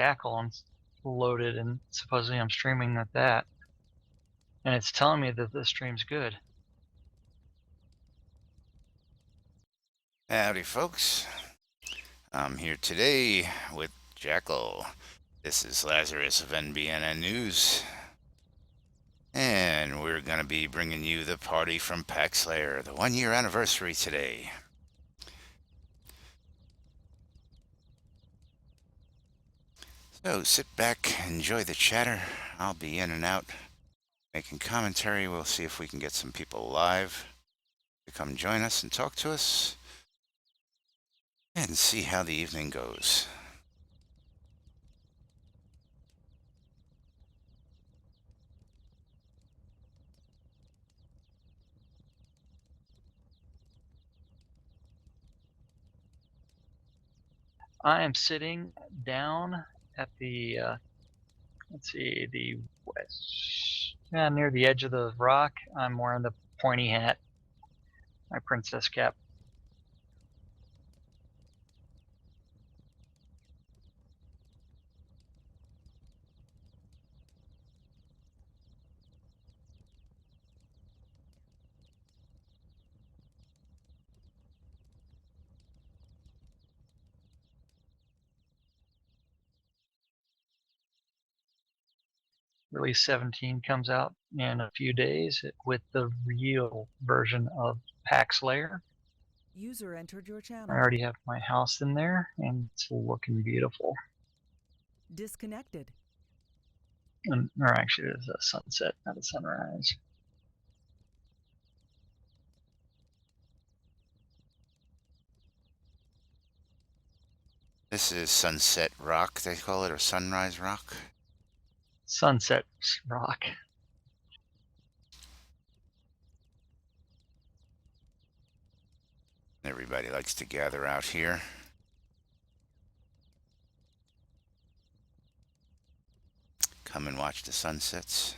Jackal and loaded, and supposedly I'm streaming at that, and it's telling me that the stream's good. Howdy, folks. I'm here today with Jackal. This is Lazarus of NBNN News, and we're going to be bringing you the party from PaxLair, the 1 year anniversary today. So sit back, enjoy the chatter. I'll be in and out making commentary. We'll see if we can get some people live to come join us and talk to us and see how the evening goes. I am sitting down at the let's see, the west, near the edge of the rock. I'm wearing the pointy hat, my princess cap. Release 17 comes out in a few days with the real version of PaxLair. User entered your I channel. already have my house in there, and it's looking beautiful. Disconnected. Or actually, it's a sunset, not a sunrise. This is Sunset Rock, they call it, or Sunrise Rock. Sunset rock. Everybody likes to gather out here. Come and watch the sunsets.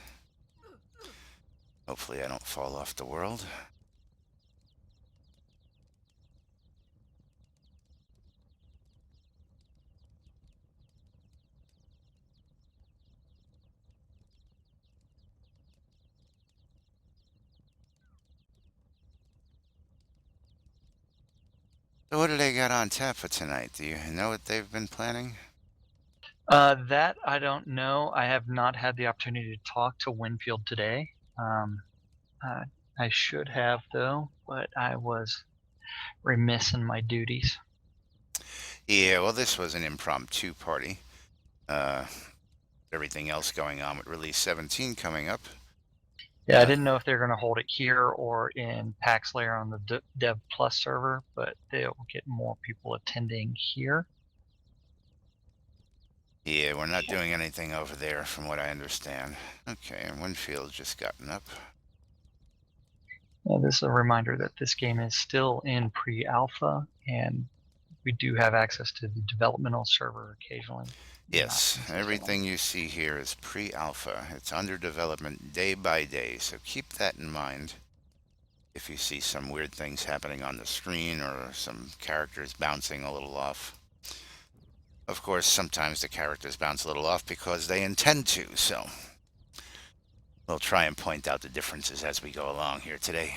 Hopefully I don't fall off the world. So what do they got on tap for tonight? Do you know what they've been planning? That I don't know. I have not had the opportunity to talk to Winfield today. Uh, I should have, though, but I was remiss in my duties. Yeah, well, this was an impromptu party. Uh, Everything else going on with Release 17 coming up. Yeah, I didn't know if they were going to hold it here or in PaxLair on the Dev Plus server, but they'll get more people attending here. Yeah, we're not doing anything over there from what I understand. Okay, and Winfield's just gotten up. This is a reminder that this game is still in pre-alpha, and we do have access to the developmental server occasionally. Yes, everything you see here is pre-alpha. It's under development day by day, so keep that in mind. If you see some weird things happening on the screen or some characters bouncing a little off. Of course, sometimes the characters bounce a little off because they intend to, so we'll try and point out the differences as we go along here today.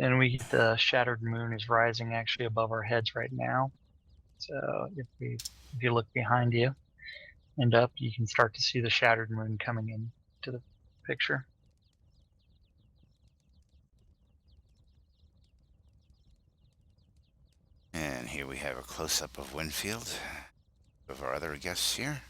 And we get the shattered moon is rising actually above our heads right now. So if you look behind you and up, you can start to see the shattered moon coming into the picture. And here we have a close-up of Winfield, of our other guests here.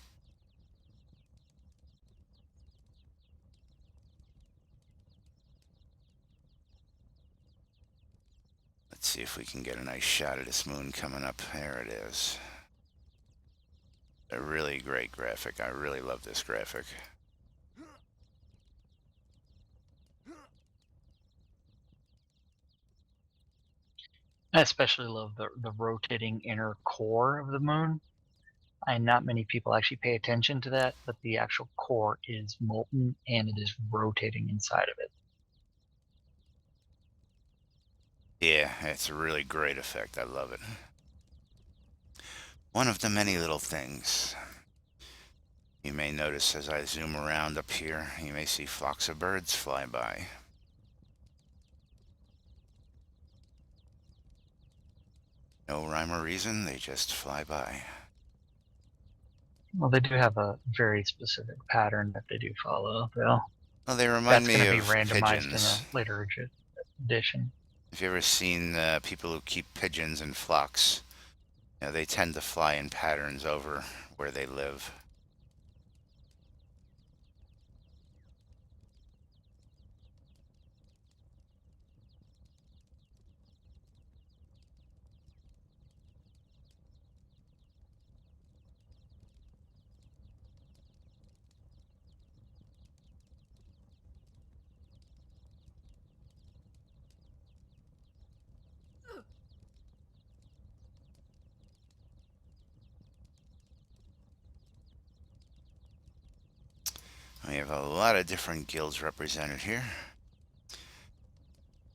Let's see if we can get a nice shot of this moon coming up. There it is. A really great graphic. I really love this graphic. I especially love the rotating inner core of the moon. And not many people actually pay attention to that, but the actual core is molten and it is rotating inside of it. Yeah, it's a really great effect. I love it. One of the many little things. You may notice as I zoom around up here, you may see flocks of birds fly by. No rhyme or reason, they just fly by. Well, they do have a very specific pattern that they do follow, though. Well, they remind That's going me to be of randomized in a pigeons. later edition. Have you ever seen people who keep pigeons in flocks? You know, they tend to fly in patterns over where they live. We have a lot of different guilds represented here.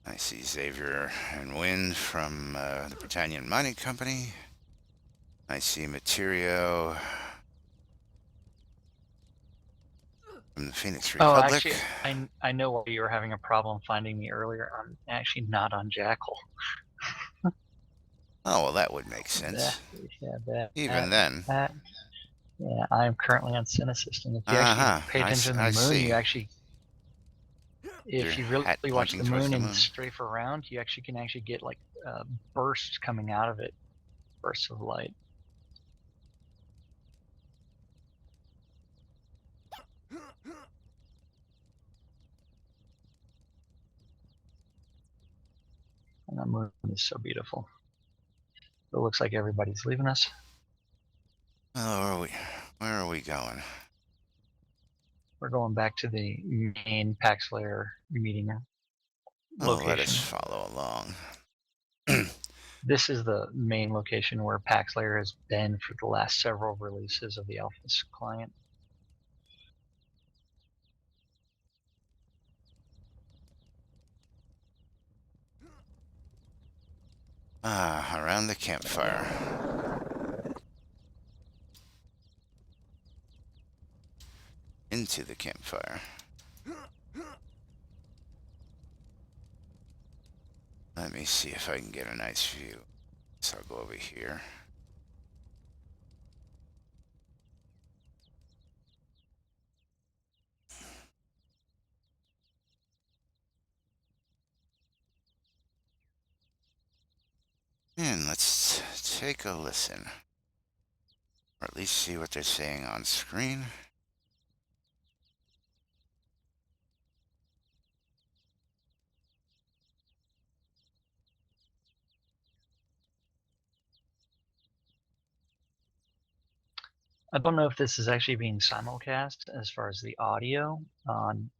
I see Xavier and Wind from the Britannia Mining Company. I see Materio from the Phoenix Oh, Republic. actually, I know why you were having a problem finding me earlier. I'm actually not on Jackal. Oh, well, that would make sense. Even then. Yeah, I'm currently on Cinesist, and if you actually Uh-huh. pay attention to I the moon, see. you actually, Your if you hat really watch pointing the towards moon the and moon. strafe around, you actually can get like bursts coming out of it, bursts of light. And the moon is so beautiful. It looks like everybody's leaving us. Oh, where are we going? We're going back to the main PaxLair meeting Oh, let location. us follow along. This is the main location where PaxLair has been for the last several releases of the Alphys client. Around the campfire. Into the campfire. Let me see if I can get a nice view. So I'll go over here. And let's take a listen. Or at least see what they're saying on screen. I don't know if this is actually being simulcast as far as the audio on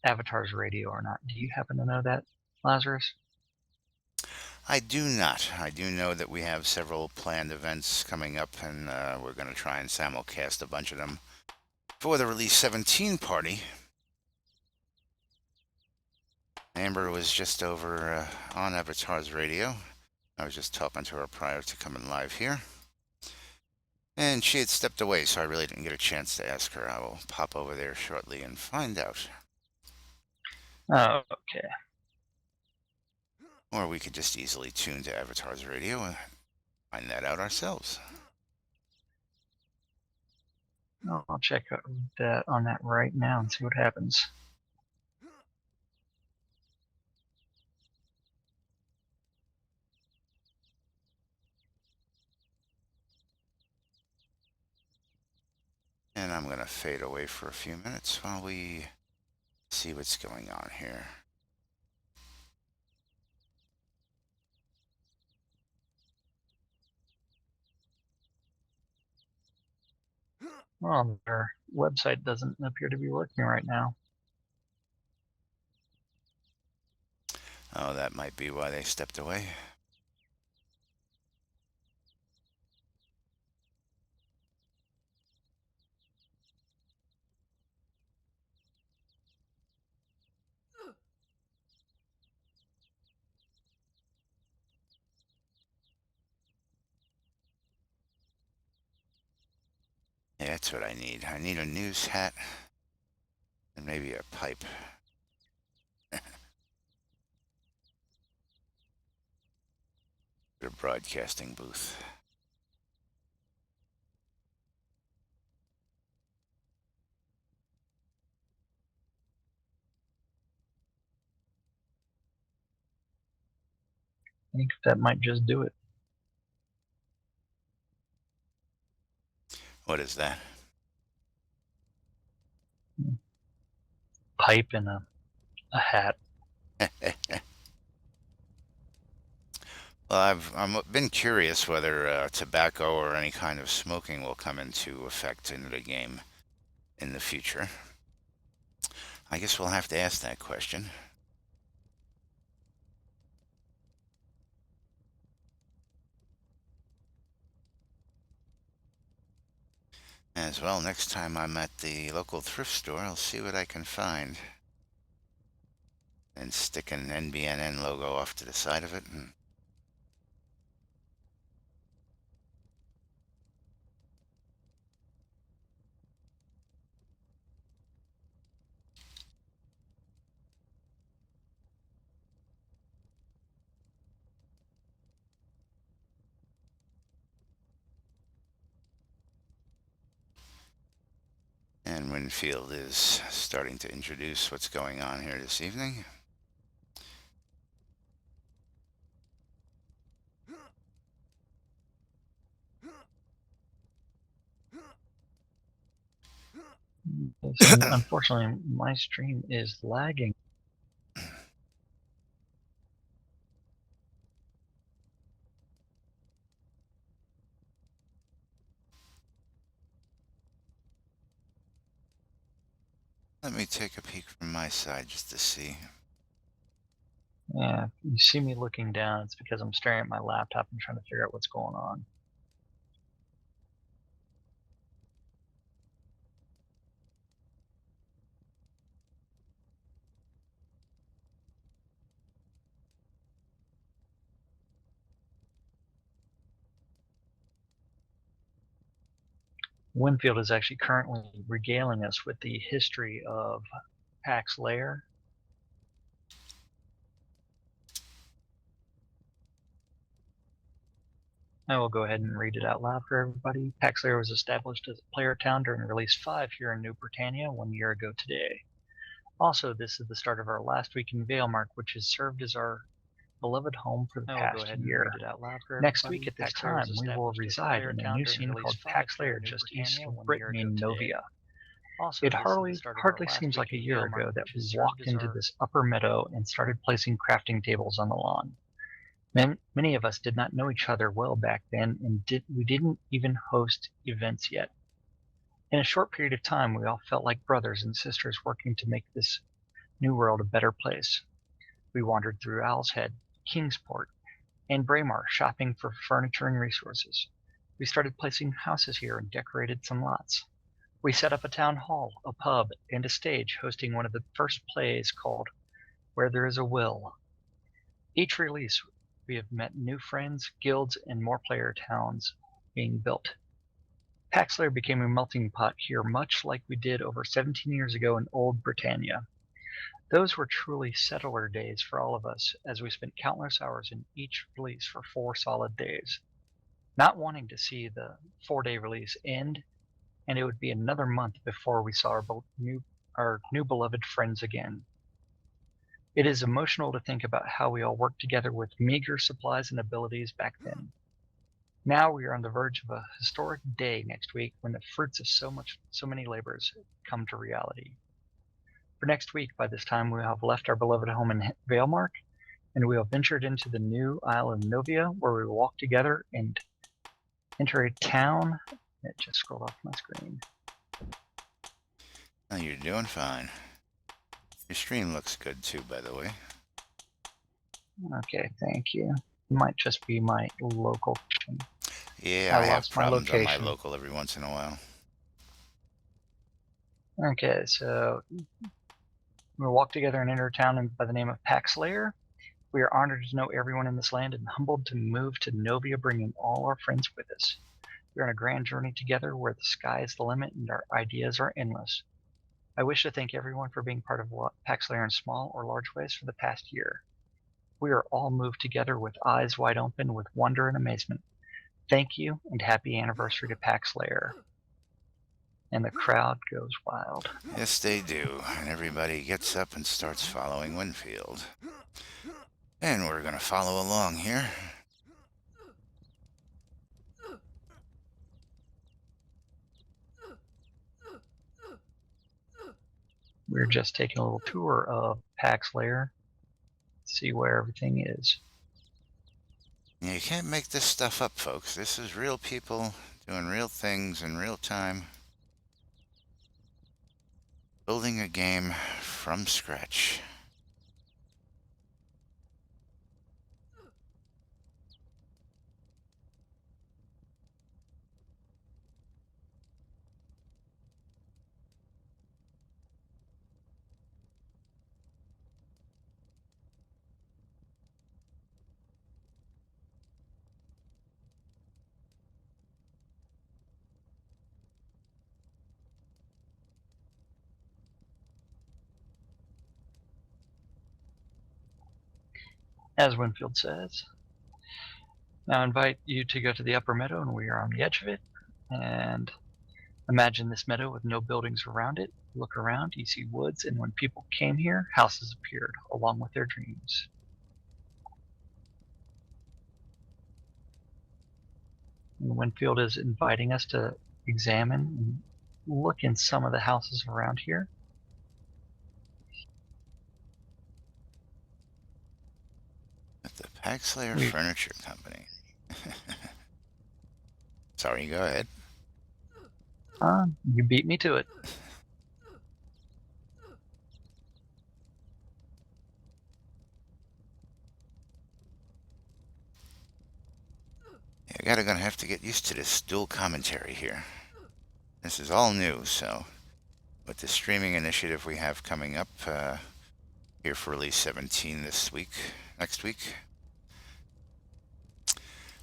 Avatar's radio or not. Do you happen to know that, Lazarus? I do not. I do know that we have several planned events coming up, and we're going to try and simulcast a bunch of them for the Release 17 party. Amber was just over on Avatar's radio. I was just talking to her prior to coming live here. And she had stepped away, so I really didn't get a chance to ask her. I will pop over there shortly and find out. Oh, okay. Or we could just easily tune to Avatar's radio and find that out ourselves. I'll check that on that right now and see what happens. And I'm going to fade away for a few minutes while we see what's going on here. Well, their website doesn't appear to be working right now. Oh, that might be why they stepped away. Yeah, that's what I need. I need a news hat and maybe a pipe. A broadcasting booth. I think that might just do it. What is that? Pipe and a hat. Well, I've been curious whether tobacco or any kind of smoking will come into effect in the game in the future. I guess we'll have to ask that question. As well, next time I'm at the local thrift store, I'll see what I can find. And stick an NBNN logo off to the side of it. And Winfield is starting to introduce what's going on here this evening. Unfortunately, my stream is lagging. Let me take a peek from my side just to see. Yeah, if you see me looking down, it's because I'm staring at my laptop and trying to figure out what's going on. Winfield is actually currently regaling us with the history of PaxLair. I will go ahead and read it out loud for everybody. PaxLair was established as a player town during Release 5 here in New Britannia 1 year ago today. Also, this is the start of our last week in Valemark, which has served as our beloved home for the past year. Next week at this time, we will reside in a new scene called PaxLair just east of Britannia in Novia. It hardly seems like a year ago that we walked into this upper meadow and started placing crafting tables on the lawn. Many of us did not know each other well back then, and we didn't even host events yet. In a short period of time, we all felt like brothers and sisters working to make this new world a better place. We wandered through Owl's Head, Kingsport, and Braemar, shopping for furniture and resources. We started placing houses here and decorated some lots. We set up a town hall, a pub, and a stage, hosting one of the first plays called Where There Is a Will. Each release, we have met new friends, guilds, and more player towns being built. PaxLair became a melting pot here, much like we did over 17 years ago in Old Britannia. Those were truly settler days for all of us, as we spent countless hours in each release for 4 solid days, not wanting to see the 4-day release end, and it would be another month before we saw our new beloved friends again. It is emotional to think about how we all worked together with meager supplies and abilities back then. Now we are on the verge of a historic day next week when the fruits of so many labors come to reality. For next week, by this time, we will have left our beloved home in Valemark, and we have ventured into the new Isle of Novia, where we will walk together and enter a town. It just scrolled off my screen. Oh, you're doing fine. Your stream looks good too, by the way. Okay, thank you. It might just be my local. Yeah, I have problems on my local every once in a while. Okay, so we'll walk together and enter a town by the name of PaxLair. We are honored to know everyone in this land and humbled to move to Novia, bringing all our friends with us. We're on a grand journey together where the sky is the limit and our ideas are endless. I wish to thank everyone for being part of PaxLair in small or large ways for the past year. We are all moved together with eyes wide open with wonder and amazement. Thank you and happy anniversary to PaxLair. And the crowd goes wild. Yes, they do. And everybody gets up and starts following Winfield. And we're going to follow along here. We're just taking a little tour of PaxLair, see where everything is. You can't make this stuff up, folks. This is real people doing real things in real time. Building a game from scratch. As Winfield says. Now I invite you to go to the upper meadow, and we are on the edge of it. And imagine this meadow with no buildings around it. Look around, you see woods, and when people came here, houses appeared along with their dreams. And Winfield is inviting us to examine and look in some of the houses around here. At the PaxLair Furniture Company. Sorry, go ahead. You beat me to it. Yeah, gonna have to get used to this dual commentary here. This is all new, so with the streaming initiative we have coming up here for release 17 next week,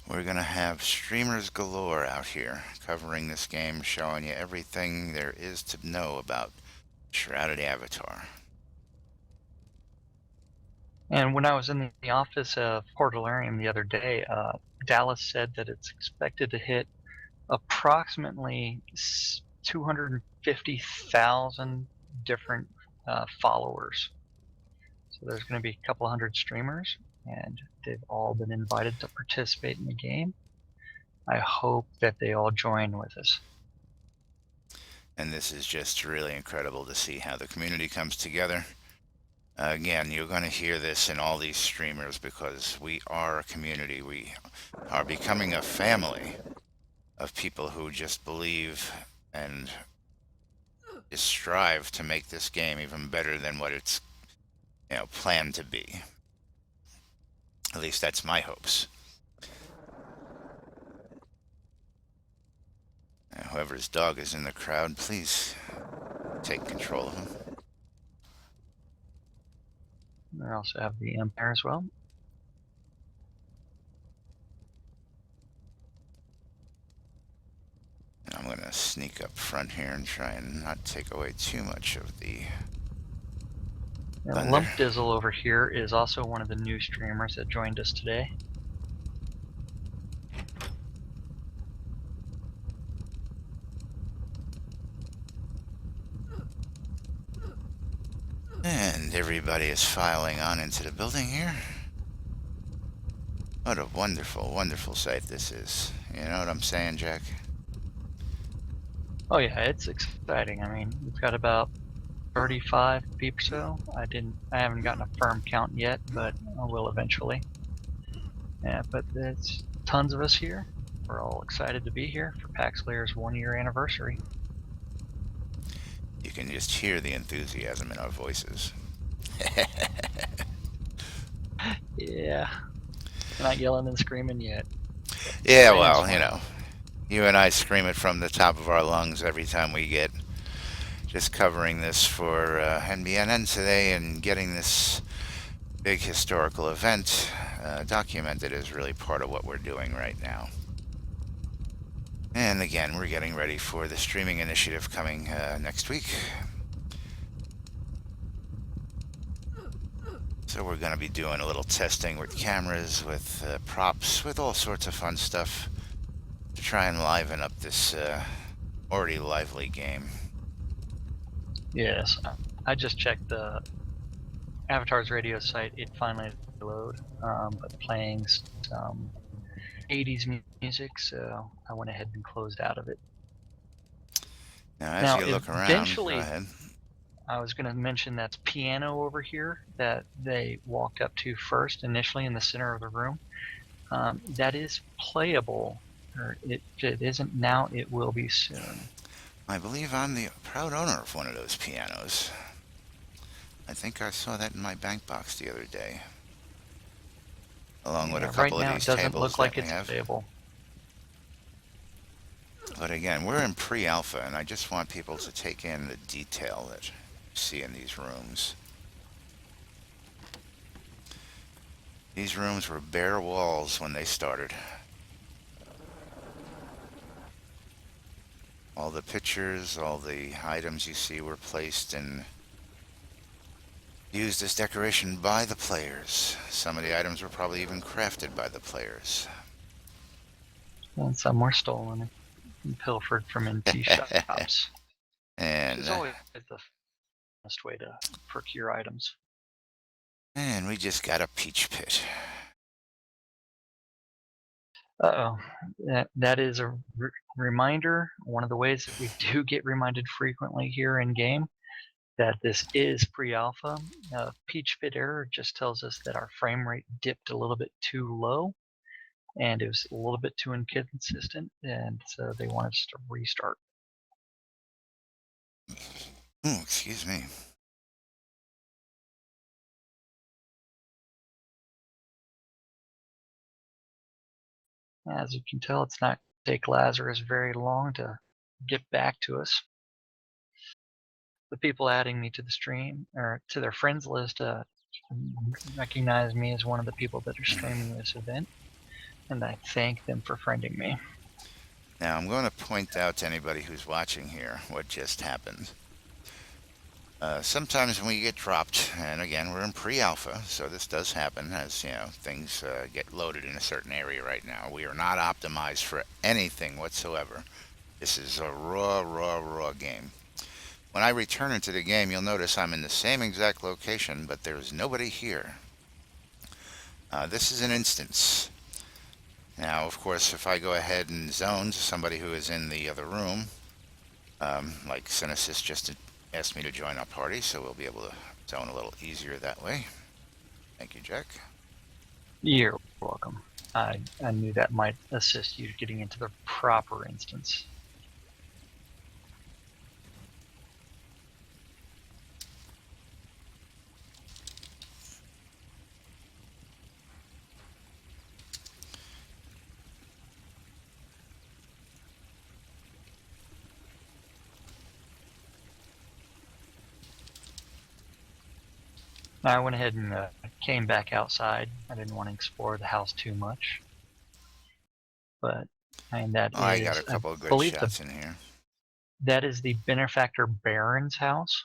we're gonna have streamers galore out here covering this game, showing you everything there is to know about Shrouded Avatar. And when I was in the office of Portalarium the other day, Dallas said that it's expected to hit approximately 250,000 different followers. So there's going to be a couple hundred streamers, and they've all been invited to participate in the game. I hope that they all join with us. And this is just really incredible to see how the community comes together. Again, you're going to hear this in all these streamers because we are a community. We are becoming a family of people who just believe and just strive to make this game even better than what it's planned to be. At least that's my hopes. Whoever's dog is in the crowd, please take control of him. We also have the Empire as well. And I'm going to sneak up front here and try and not take away too much of the thunder. Lump Dizzle over here is also one of the new streamers that joined us today. And everybody is filing on into the building here. What a wonderful, wonderful sight this is. You know what I'm saying, Jack? Oh yeah, it's exciting. I mean, we've got about 35 people or so. I haven't gotten a firm count yet, but I will eventually. Yeah, but it's tons of us here. We're all excited to be here for PaxLair's 1-year anniversary. You can just hear the enthusiasm in our voices. Yeah. Not yelling and screaming yet. Yeah, well, you and I scream it from the top of our lungs every time we get just covering this for NBNN today, and getting this big historical event documented is really part of what we're doing right now. And again, we're getting ready for the streaming initiative coming next week. So we're going to be doing a little testing with cameras, with props, with all sorts of fun stuff to try and liven up this already lively game. Yes, I just checked the Avatar's radio site. It finally loaded, but playing some 80s music, so I went ahead and closed out of it. Now, as Now, you look around, eventually, go ahead. I was going to mention that's piano over here that they walked up to first initially in the center of the room. That is playable, or it isn't now, it will be soon. I believe I'm the proud owner of one of those pianos. I think I saw that in my bank box the other day, along with a Right couple of now, it these doesn't tables look like that we it's have. playable. But again, we're in pre-alpha, and I just want people to take in the detail that you see in these rooms. These rooms were bare walls when they started. All the pictures, all the items you see were placed and used as decoration by the players. Some of the items were probably even crafted by the players. And some were stolen and pilfered from NT shops. And It's always the best way to procure items. we just got a peach pit. Uh-oh. That is a reminder, one of the ways that we do get reminded frequently here in game, that this is pre-alpha. Peach pit error just tells us that our frame rate dipped a little bit too low, and it was a little bit too inconsistent, and so they wanted us to restart. Oh, excuse me. As you can tell, it's not going to take Lazarus very long to get back to us. The people adding me to the stream or to their friends list recognize me as one of the people that are streaming this event, and I thank them for friending me. Now, I'm going to point out to anybody who's watching here what just happened. Sometimes when we get dropped, and again, we're in pre-alpha, so this does happen as, you know, things get loaded in a certain area right now. We are not optimized for anything whatsoever. This is a raw game. When I return into the game, you'll notice I'm in the same exact location, but there's nobody here. This is an instance. Now, of course, if I go ahead and zone to somebody who is in the other room, like Synesis just asked me to join our party, so we'll be able to zone a little easier that way. Thank you, Jack. You're welcome. I knew that might assist you getting into the proper instance. I went ahead and came back outside. I didn't want to explore the house too much. But, and that is, I got a couple of good shots in here. That is the benefactor Baron's house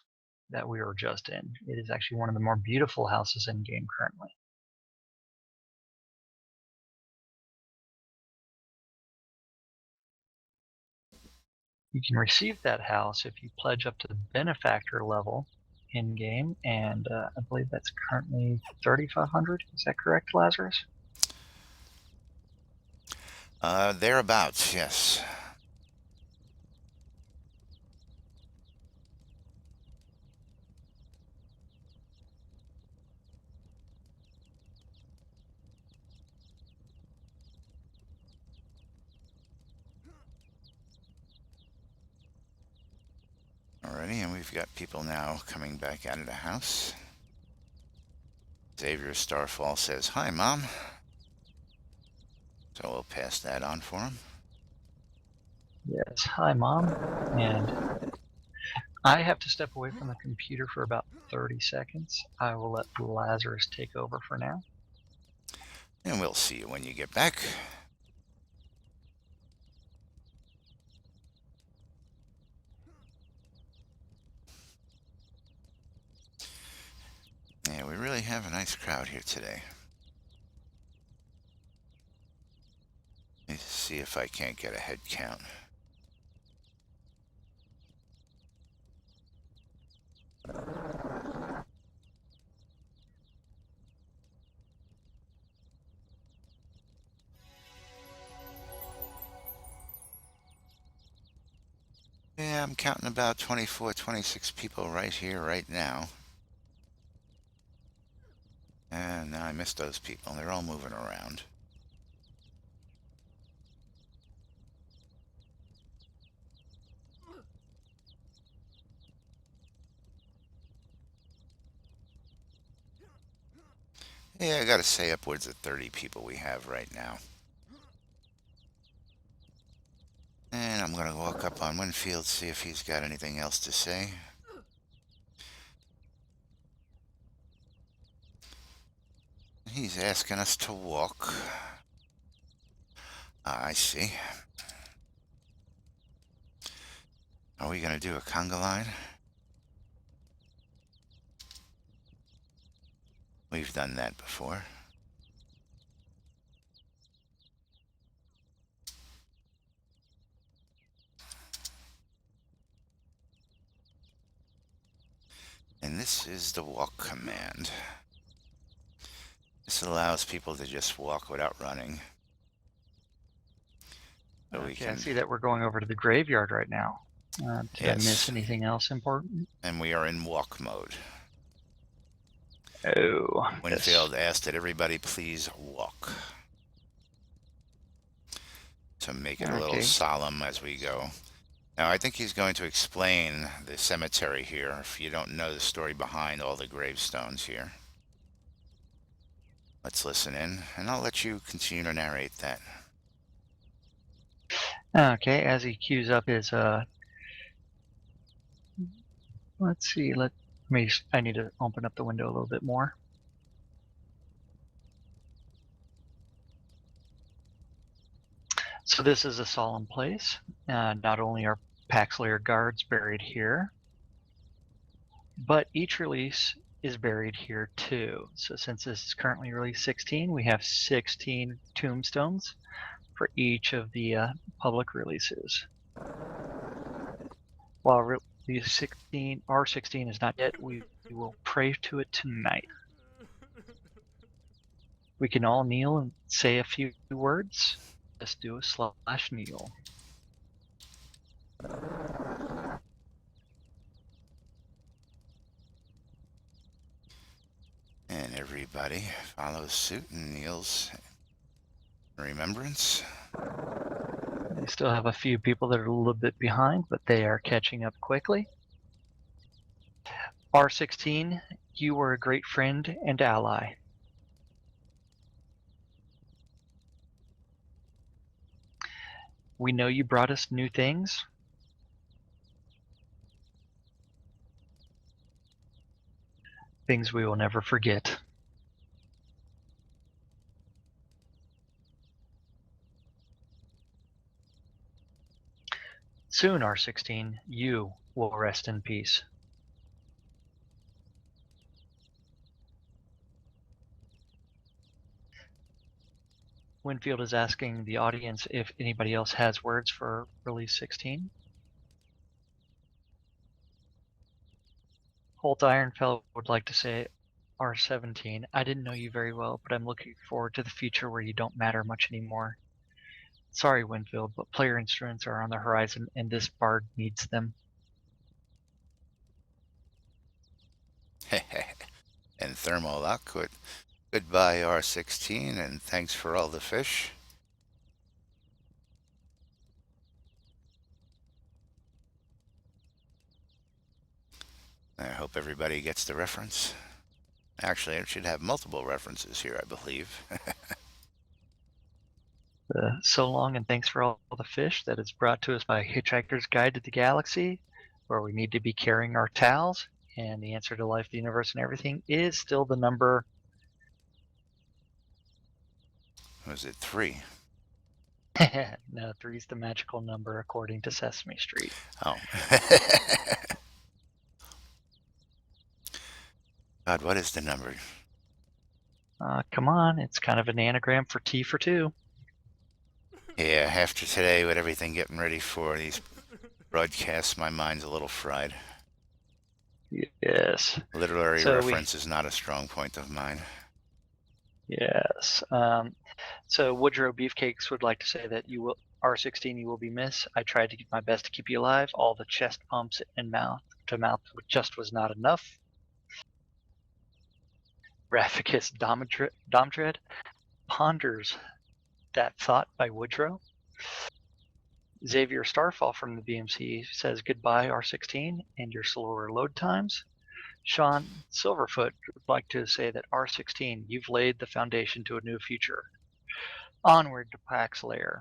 that we were just in. It is actually one of the more beautiful houses in game currently. You can receive that house if you pledge up to the benefactor level in game, and I believe that's currently 3,500. Is that correct, Lazarus? Thereabouts, yes. Alrighty, and we've got people now coming back out of the house. Xavier Starfall says, "Hi, Mom." So we'll pass that on for him. Yes. Hi, Mom. And I have to step away from the computer for about 30 seconds. I will let Lazarus take over for now. And we'll see you when you get back. have a nice crowd here today. Let me see if I can't get a head count. Yeah, I'm counting about 24, 26 people right here, right now. And now I missed those people. They're all moving around. Yeah, I gotta say upwards of 30 people we have right now. And I'm gonna walk up on Winfield, see if he's got anything else to say. He's asking us to walk. I see. Are we gonna do a conga line? We've done that before. And this is the walk command. This allows people to just walk without running. So we Okay, I can, see that we're going over to the graveyard right now. Did I miss Yes. anything else important? and we are in walk mode. Oh, Winfield asked that everybody please walk. To make it a little Okay. solemn as we go. Now, I think he's going to explain the cemetery here, if you don't know the story behind all the gravestones here. Let's listen in, and I'll let you continue to narrate that. Okay, as he queues up his let's see, I need to open up the window a little bit more. So this is a solemn place. Not only are PaxLair guards buried here, but each release is buried here too. So since this is currently release 16, we have 16 tombstones for each of the public releases. While release 16, R16 is not yet, we will pray to it tonight. We can all kneel and say a few words. Let's do a / kneel. And everybody follows suit and kneels in remembrance. We still have a few people that are a little bit behind, but they are catching up quickly. R16, you were a great friend and ally. We know you brought us new things. Things we will never forget. Soon, R16, you will rest in peace. Winfield is asking the audience if anybody else has words for release 16. Holt Ironfell would like to say, R17, I didn't know you very well, but I'm looking forward to the future where you don't matter much anymore. Sorry, Winfield, but player instruments are on the horizon and this bard needs them. And Thermolock with goodbye R16 and thanks for all the fish. I hope everybody gets the reference. Actually, it should have multiple references here, I believe. So long and thanks for all the fish that is brought to us by Hitchhiker's Guide to the Galaxy, where we need to be carrying our towels, and the answer to life, the universe, and everything is still the number. Was it 3? No, 3 is the magical number according to Sesame Street. Oh. God, what is the number? Come on, it's kind of an anagram for T for 2. Yeah, after today, with everything getting ready for these broadcasts, my mind's a little fried. Yes. Literary So reference is not a strong point of mine. Yes. So Woodrow Beefcakes would like to say that you will R16 you will be missed. I tried to get my best to keep you alive. All the chest pumps and mouth to mouth just was not enough. Raficus Domdred ponders that thought by Woodrow. Xavier Starfall from the BMC says goodbye R16 and your slower load times. Sean Silverfoot would like to say that R16, you've laid the foundation to a new future. Onward to PaxLair.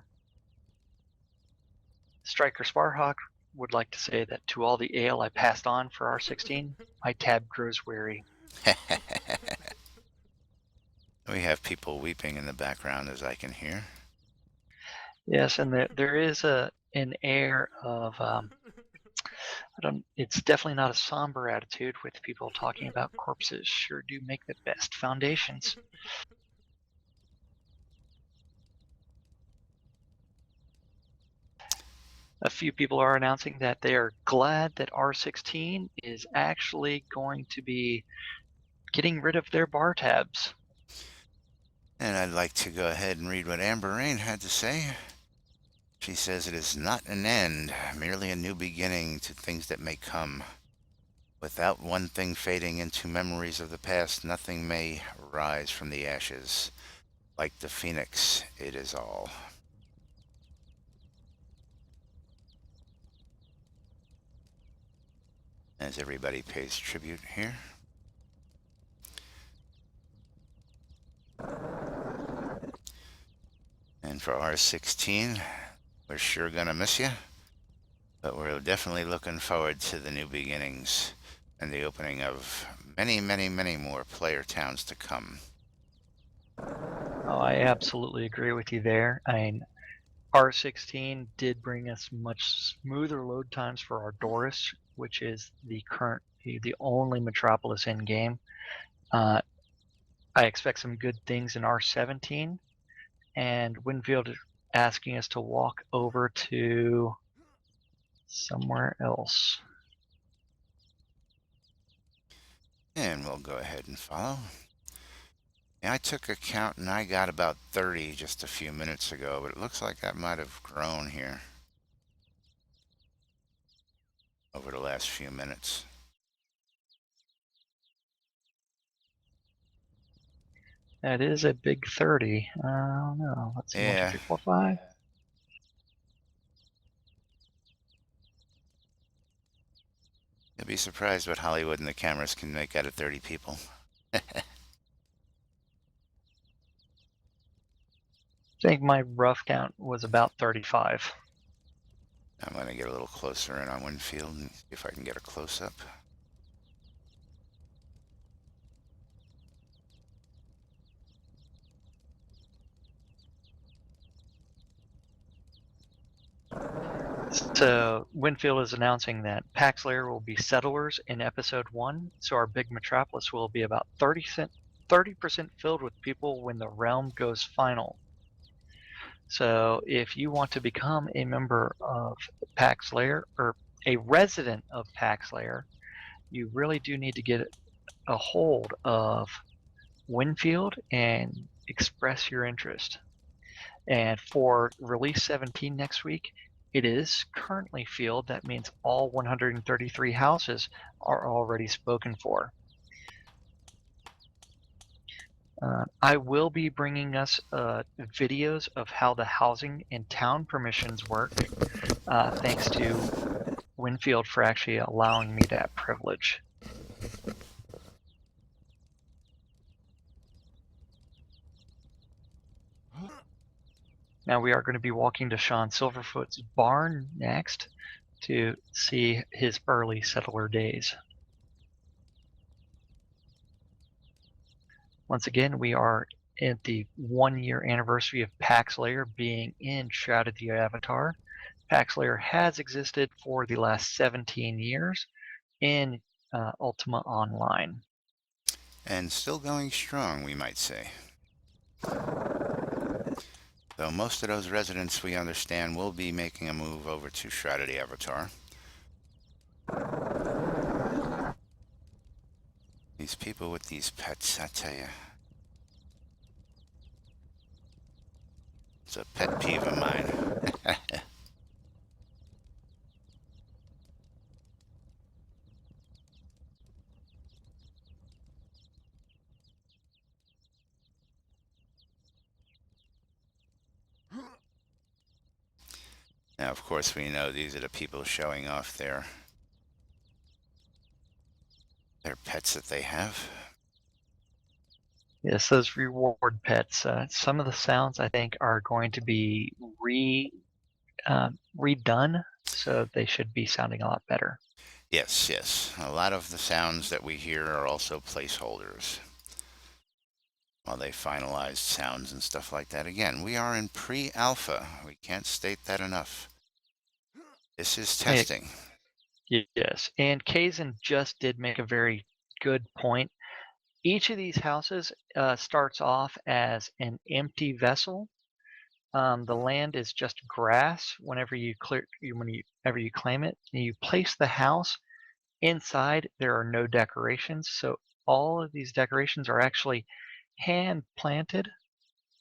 Striker Sparhawk would like to say that to all the ale I passed on for R16, my tab grows weary. We have people weeping in the background, as I can hear. Yes, and there is an air of it's definitely not a somber attitude with people talking about corpses sure do make the best foundations. A few people are announcing that they are glad that R16 is actually going to be getting rid of their bar tabs. And I'd like to go ahead and read what Amber Rain had to say. She says it is not an end, merely a new beginning to things that may come. Without one thing fading into memories of the past, nothing may rise from the ashes. Like the phoenix, it is all. As everybody pays tribute here. And for R16, we're sure gonna miss you, but we're definitely looking forward to the new beginnings and the opening of many, many, many more player towns to come. Oh, I absolutely agree with you there. I mean, R16 did bring us much smoother load times for our Doris, which is the only Metropolis in game. I expect some good things in R17, and Winfield is asking us to walk over to somewhere else. And we'll go ahead and follow. Yeah, I took a count and I got about 30 just a few minutes ago, but it looks like that might have grown here over the last few minutes. That is a big 30. I don't know. Let's see. Yeah. 1, 2, 3, 4, 5. You'll be surprised what Hollywood and the cameras can make out of 30 people. I think my rough count was about 35. I'm going to get a little closer in on Winfield and see if I can get a close-up. So Winfield is announcing that PaxLair will be settlers in episode 1, so our big metropolis will be about 30% filled with people when the realm goes final. So if you want to become a member of PaxLair or a resident of PaxLair, you really do need to get a hold of Winfield and express your interest. And for release 17 next week, it is currently filled. That means all 133 houses are already spoken for. I will be bringing us videos of how the housing and town permissions work, thanks to Winfield for actually allowing me that privilege. Now we are going to be walking to Sean Silverfoot's barn next to see his early settler days. Once again, we are at the 1-year anniversary of PaxLair being in Shrouded the Avatar. PaxLair has existed for the last 17 years in Ultima Online. and still going strong, we might say. Though most of those residents, we understand, will be making a move over to Shroud of the Avatar. These people with these pets, I tell you. It's a pet peeve of mine. Now, of course, we know these are the people showing off their pets that they have. Yes, those reward pets. Some of the sounds I think are going to be redone, so they should be sounding a lot better. Yes, yes. A lot of the sounds that we hear are also placeholders while they finalize sounds and stuff like that. Again, we are in pre-alpha. We can't state that enough. This is testing. Yes, and Kazan just did make a very good point. Each of these houses starts off as an empty vessel. The land is just grass. Whenever you claim it, and you place the house inside, there are no decorations. So all of these decorations are actually hand planted,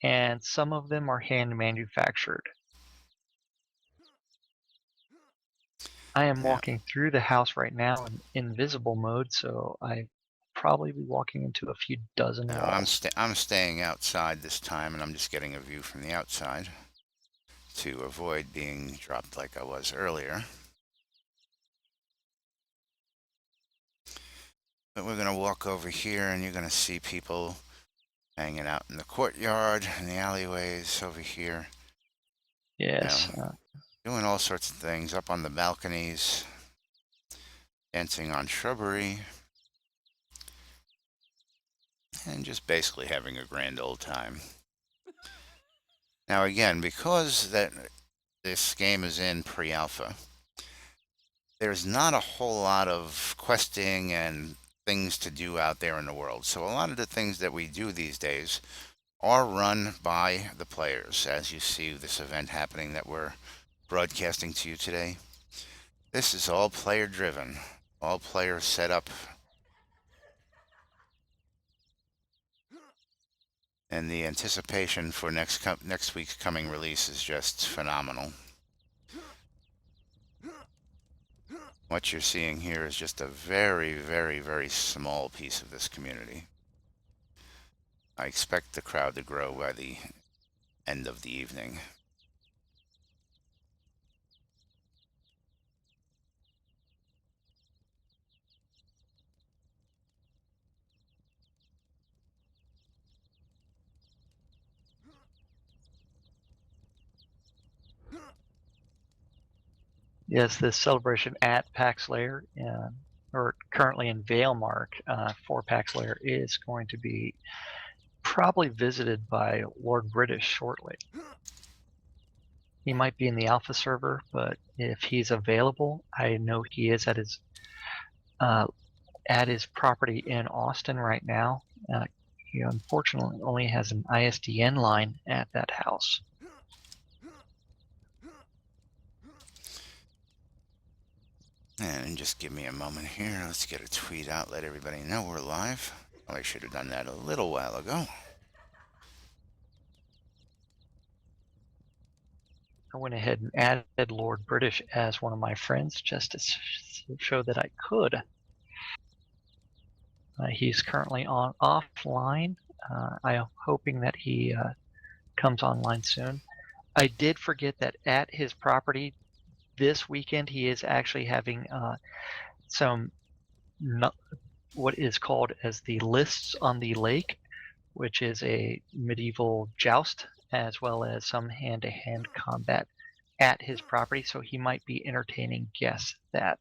and some of them are hand manufactured. I am walking through the house right now in invisible mode, so I probably be walking into a few dozen Now, walls. I'm staying outside this time, and I'm just getting a view from the outside to avoid being dropped like I was earlier. But we're going to walk over here, and you're going to see people hanging out in the courtyard, in the alleyways over here. Yes. Doing all sorts of things, up on the balconies, dancing on shrubbery, and just basically having a grand old time. Now again, because this game is in pre-alpha, there's not a whole lot of questing and things to do out there in the world. So a lot of the things that we do these days are run by the players, as you see this event happening that we're broadcasting to you today. This is all player driven, all player set up. And the anticipation for next week's coming release is just phenomenal. What you're seeing here is just a very, very, very small piece of this community. I expect the crowd to grow by the end of the evening. Yes, this celebration at PaxLair, or currently in Valemark for PaxLair, is going to be probably visited by Lord British shortly. He might be in the alpha server, but if he's available, I know he is at his property in Austin right now. He unfortunately only has an ISDN line at that house. And just give me a moment here. Let's get a tweet out, let everybody know we're live. Well, I should have done that a little while ago. I went ahead and added Lord British as one of my friends just to show that I could. He's currently offline. I'm hoping that he comes online soon. I did forget that at his property this weekend he is actually having what is called as the Lists on the Lake, which is a medieval joust as well as some hand-to-hand combat at his property, so he might be entertaining guests that.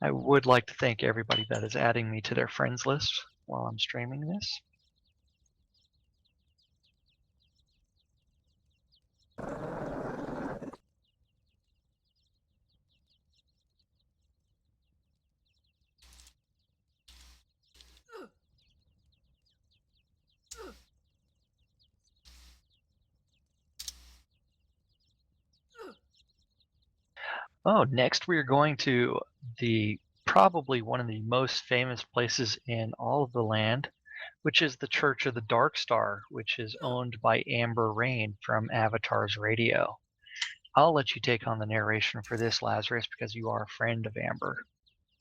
I would like to thank everybody that is adding me to their friends list while I'm streaming this. Oh, next we are going to the probably one of the most famous places in all of the land, which is the Church of the Dark Star, which is owned by Amber Rain from Avatar's Radio. I'll let you take on the narration for this, Lazarus, because you are a friend of Amber.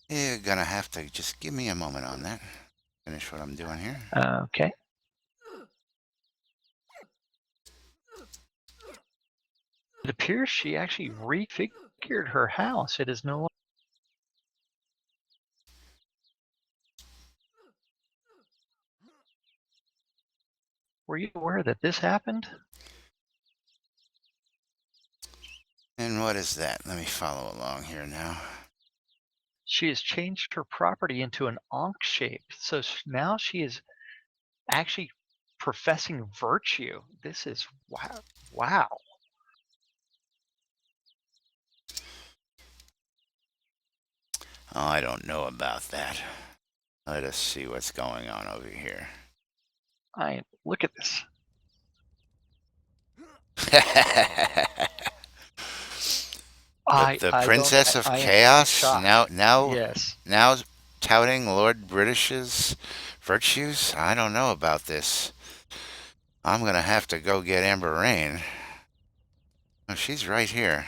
You're gonna have to just give me a moment on that. Finish what I'm doing here. Okay. It appears she actually refigured her house. It is no longer. Were you aware that this happened? And what is that? Let me follow along here now. She has changed her property into an Ankh shape. So now she is actually professing virtue. This is wow. Wow. Oh, I don't know about that. Let us see what's going on over here. Look at this. The Princess of Chaos Yes. now touting Lord British's virtues. I don't know about this. I'm gonna have to go get Amber Rain. Oh, she's right here.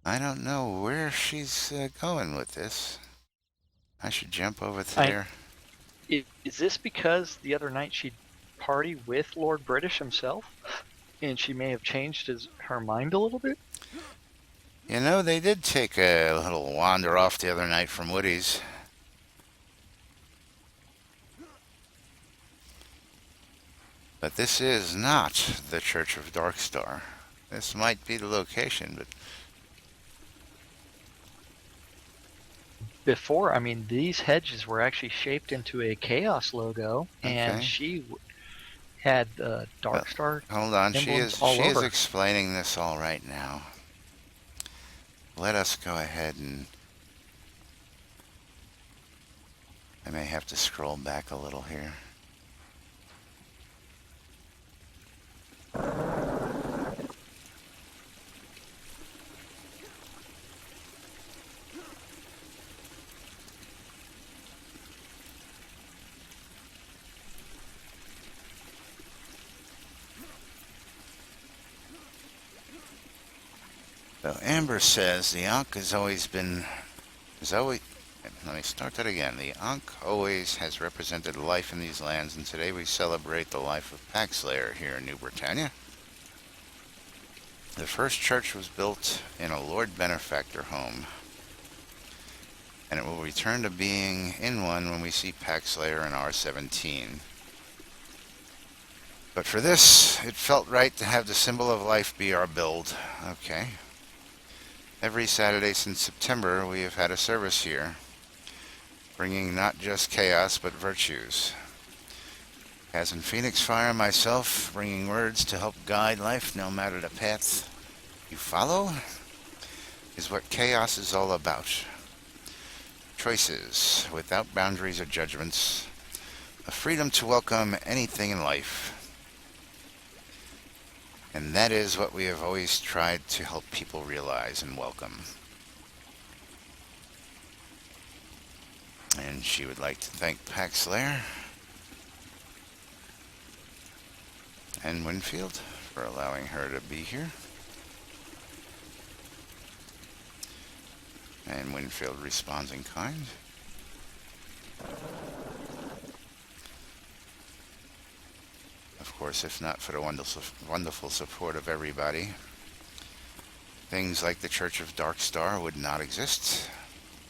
I don't know where she's going with this. I should jump over there. Is this because the other night she partied with Lord British himself, and she may have changed her mind a little bit? You know, they did take a little wander off the other night from Woody's. But this is not the Church of Darkstar. This might be the location, but Before, I mean, these hedges were actually shaped into a Chaos logo, and okay. she had the Darkstar. Hold on, she is over. explaining this all right now. Let us go ahead and I may have to scroll back a little here. So Amber says the Ankh let me start that again. The Ankh always has represented life in these lands, and today we celebrate the life of PaxLair here in New Britannia. The first church was built in a Lord Benefactor home, and it will return to being in one when we see PaxLair in R17. But for this, it felt right to have the symbol of life be our build. Okay. Every Saturday since September, we have had a service here, bringing not just chaos, but virtues. As in Phoenix Fire, myself, bringing words to help guide life, no matter the path you follow, is what chaos is all about. Choices, without boundaries or judgments, a freedom to welcome anything in life. And that is what we have always tried to help people realize and welcome. And she would like to thank PaxLair and Winfield for allowing her to be here. And Winfield responds in kind. Of course, if not for the wonderful support of everybody, things like the Church of Darkstar would not exist.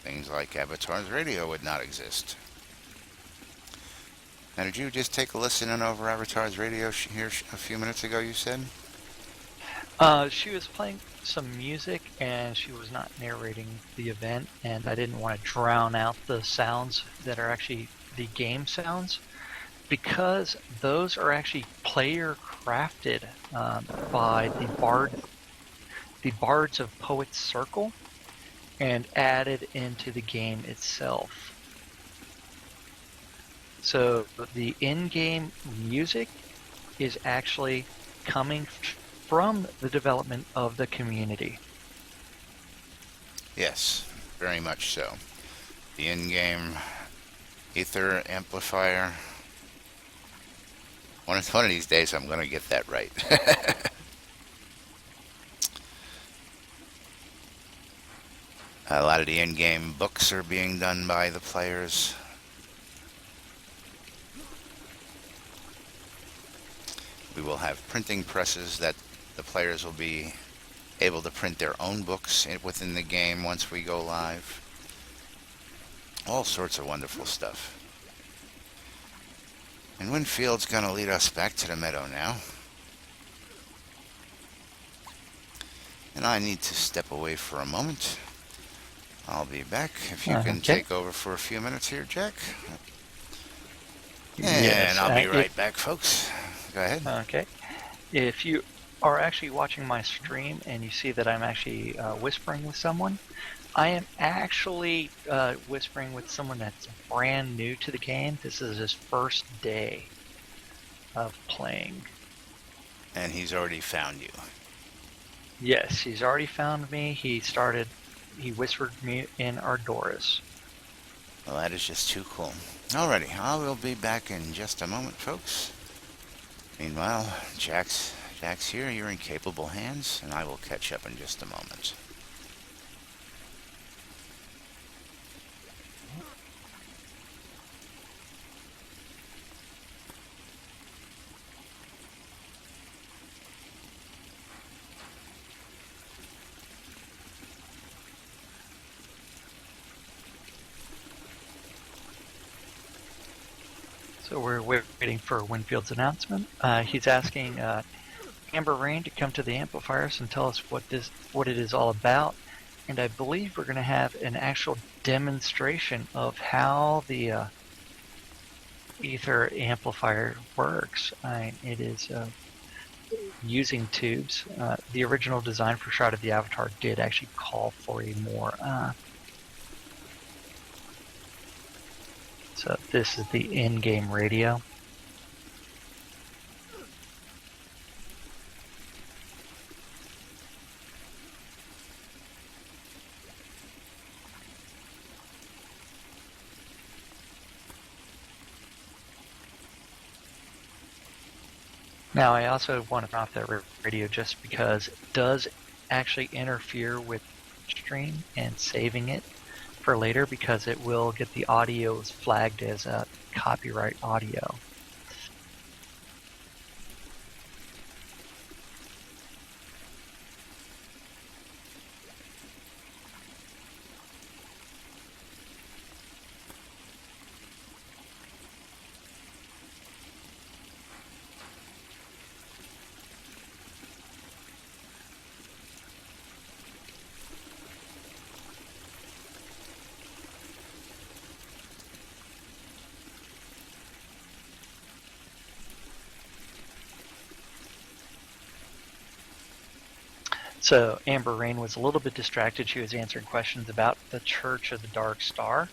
Things like Avatar's Radio would not exist. Now, did you just take a listen in over Avatar's Radio here a few minutes ago, you said? She was playing some music, and she was not narrating the event, and I didn't want to drown out the sounds that are actually the game sounds, because those are actually player crafted by the Bards of Poets Circle, and added into the game itself. So the in-game music is actually coming from the development of the community. Yes, very much so. The in-game ether amplifier. One of these days I'm going to get that right. A lot of the in-game books are being done by the players. We will have printing presses that the players will be able to print their own books within the game once we go live. All sorts of wonderful stuff. And Winfield's going to lead us back to the meadow now. And I need to step away for a moment. I'll be back if you can take over for a few minutes here, Jack. Yes, And I'll be right back, folks. Go ahead. Okay. If you are actually watching my stream and you see that I'm actually whispering with someone, I am actually whispering with someone that's brand new to the game. This is his first day of playing. And he's already found you. Yes, he's already found me. He whispered me in Ardoris. Well, that is just too cool. Alrighty, I will be back in just a moment, folks. Meanwhile, Jack's here. You're in capable hands, and I will catch up in just a moment. So we're waiting for Winfield's announcement. He's asking Amber Rain to come to the amplifiers and tell us what it is all about. And I believe we're going to have an actual demonstration of how the ether amplifier works. It is using tubes. The original design for Shroud of the Avatar did actually call for a more so this is the in-game radio. Now I also want to turn off that radio just because it does actually interfere with stream and saving it for later, because it will get the audio flagged as a copyright audio. So Amber Rain was a little bit distracted. She was answering questions about the Church of the Dark Star,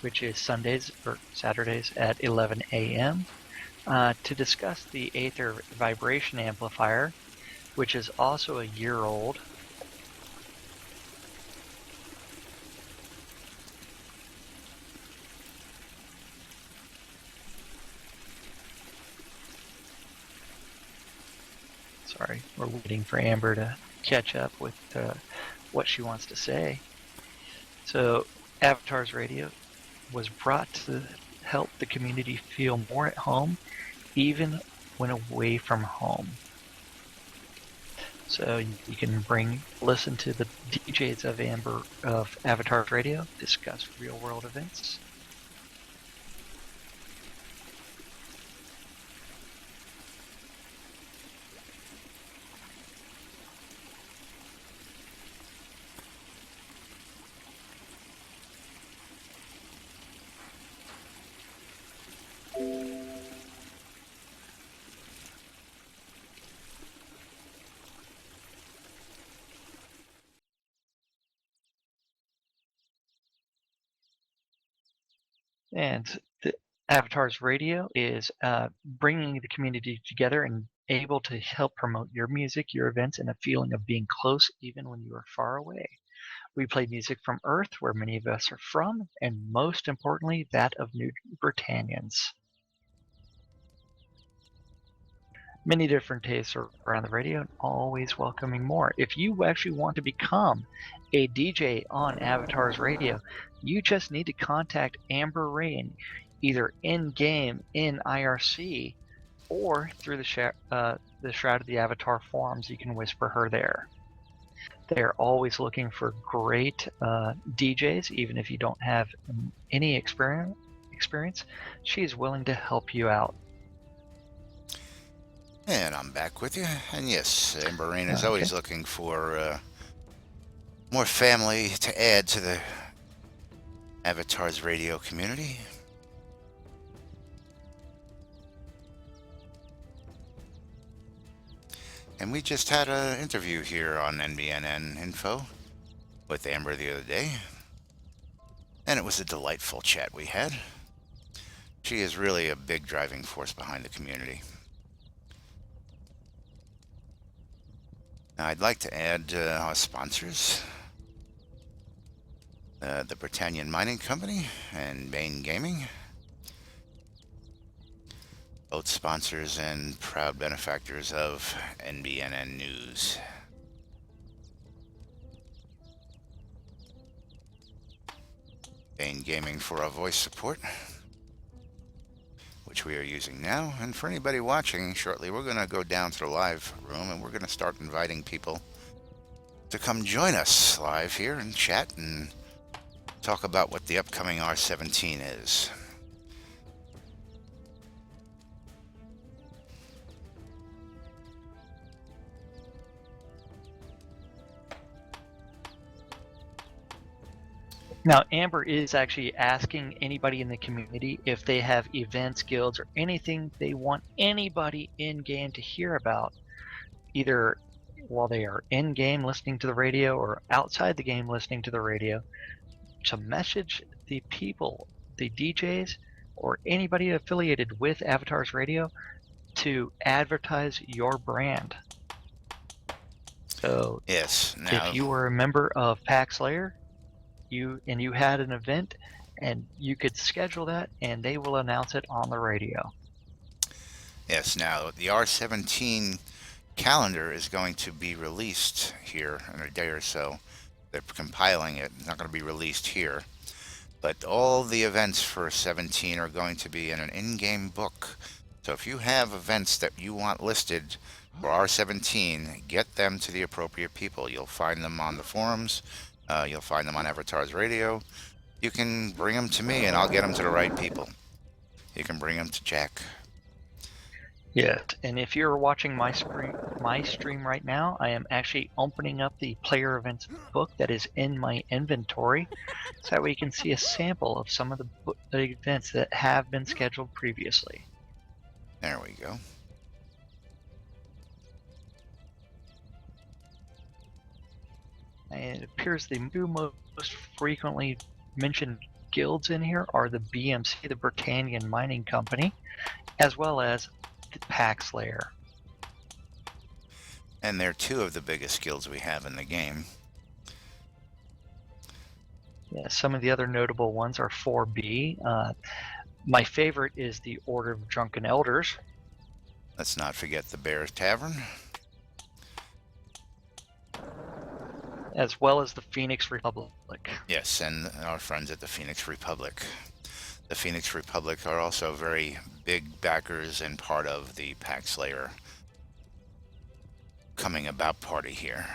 which is Sundays or Saturdays at 11 a.m. To discuss the Aether Vibration Amplifier, which is also a year old. Sorry, we're waiting for Amber to catch up with what she wants to say. So, Avatar's Radio was brought to help the community feel more at home, even when away from home. So you can listen to the DJs of Avatar's Radio, discuss real-world events. And the Avatars Radio is bringing the community together and able to help promote your music, your events, and a feeling of being close even when you are far away. We play music from Earth, where many of us are from, and most importantly, that of New Britannians. Many different tastes around the radio and always welcoming more. If you actually want to become a DJ on Avatars Radio, you just need to contact Amber Rain either in-game in IRC or through the Shroud of the Avatar forums. You can whisper her there. They're always looking for great DJs, even if you don't have any experience. She's willing to help you out. And I'm back with you. And yes, Amber Rain is always looking for more family to add to the Avatars Radio community. And we just had an interview here on NBNN Info with Amber the other day. And it was a delightful chat we had. She is really a big driving force behind the community. Now, I'd like to add our sponsors. The Britannia Mining Company and Bain Gaming. Both sponsors and proud benefactors of NBNN News. Bain Gaming for our voice support, which we are using now. And for anybody watching, shortly we're going to go down to the live room and we're going to start inviting people to come join us live here and chat and talk about what the upcoming R17 is. Now, Amber is actually asking anybody in the community if they have events, guilds, or anything they want anybody in-game to hear about, either while they are in-game listening to the radio or outside the game listening to the radio, to message the people, the DJs, or anybody affiliated with Avatars Radio to advertise your brand. So, yes, now, if you were a member of PaxLair, you had an event, and you could schedule that, and they will announce it on the radio. Yes, now the R17 calendar is going to be released here in a day or so. They're compiling it. It's not going to be released here. But all the events for 17 are going to be in an in-game book. So if you have events that you want listed for R17, get them to the appropriate people. You'll find them on the forums. You'll find them on Avatars Radio. You can bring them to me and I'll get them to the right people. You can bring them to Jack. Yeah, and if you're watching my stream right now, I am actually opening up the player events book that is in my inventory, so that way you can see a sample of some of the events that have been scheduled previously. There we go. And it appears the two most frequently mentioned guilds in here are the BMC, the Britannia Mining Company, as well as the PaxLair. And they're two of the biggest guilds we have in the game. Yeah, some of the other notable ones are 4B. My favorite is the Order of Drunken Elders. Let's not forget the Bear Tavern. As well as the Phoenix Republic. Yes, and our friends at the Phoenix Republic. The Phoenix Republic are also very big backers and part of the PaxLair coming about party here.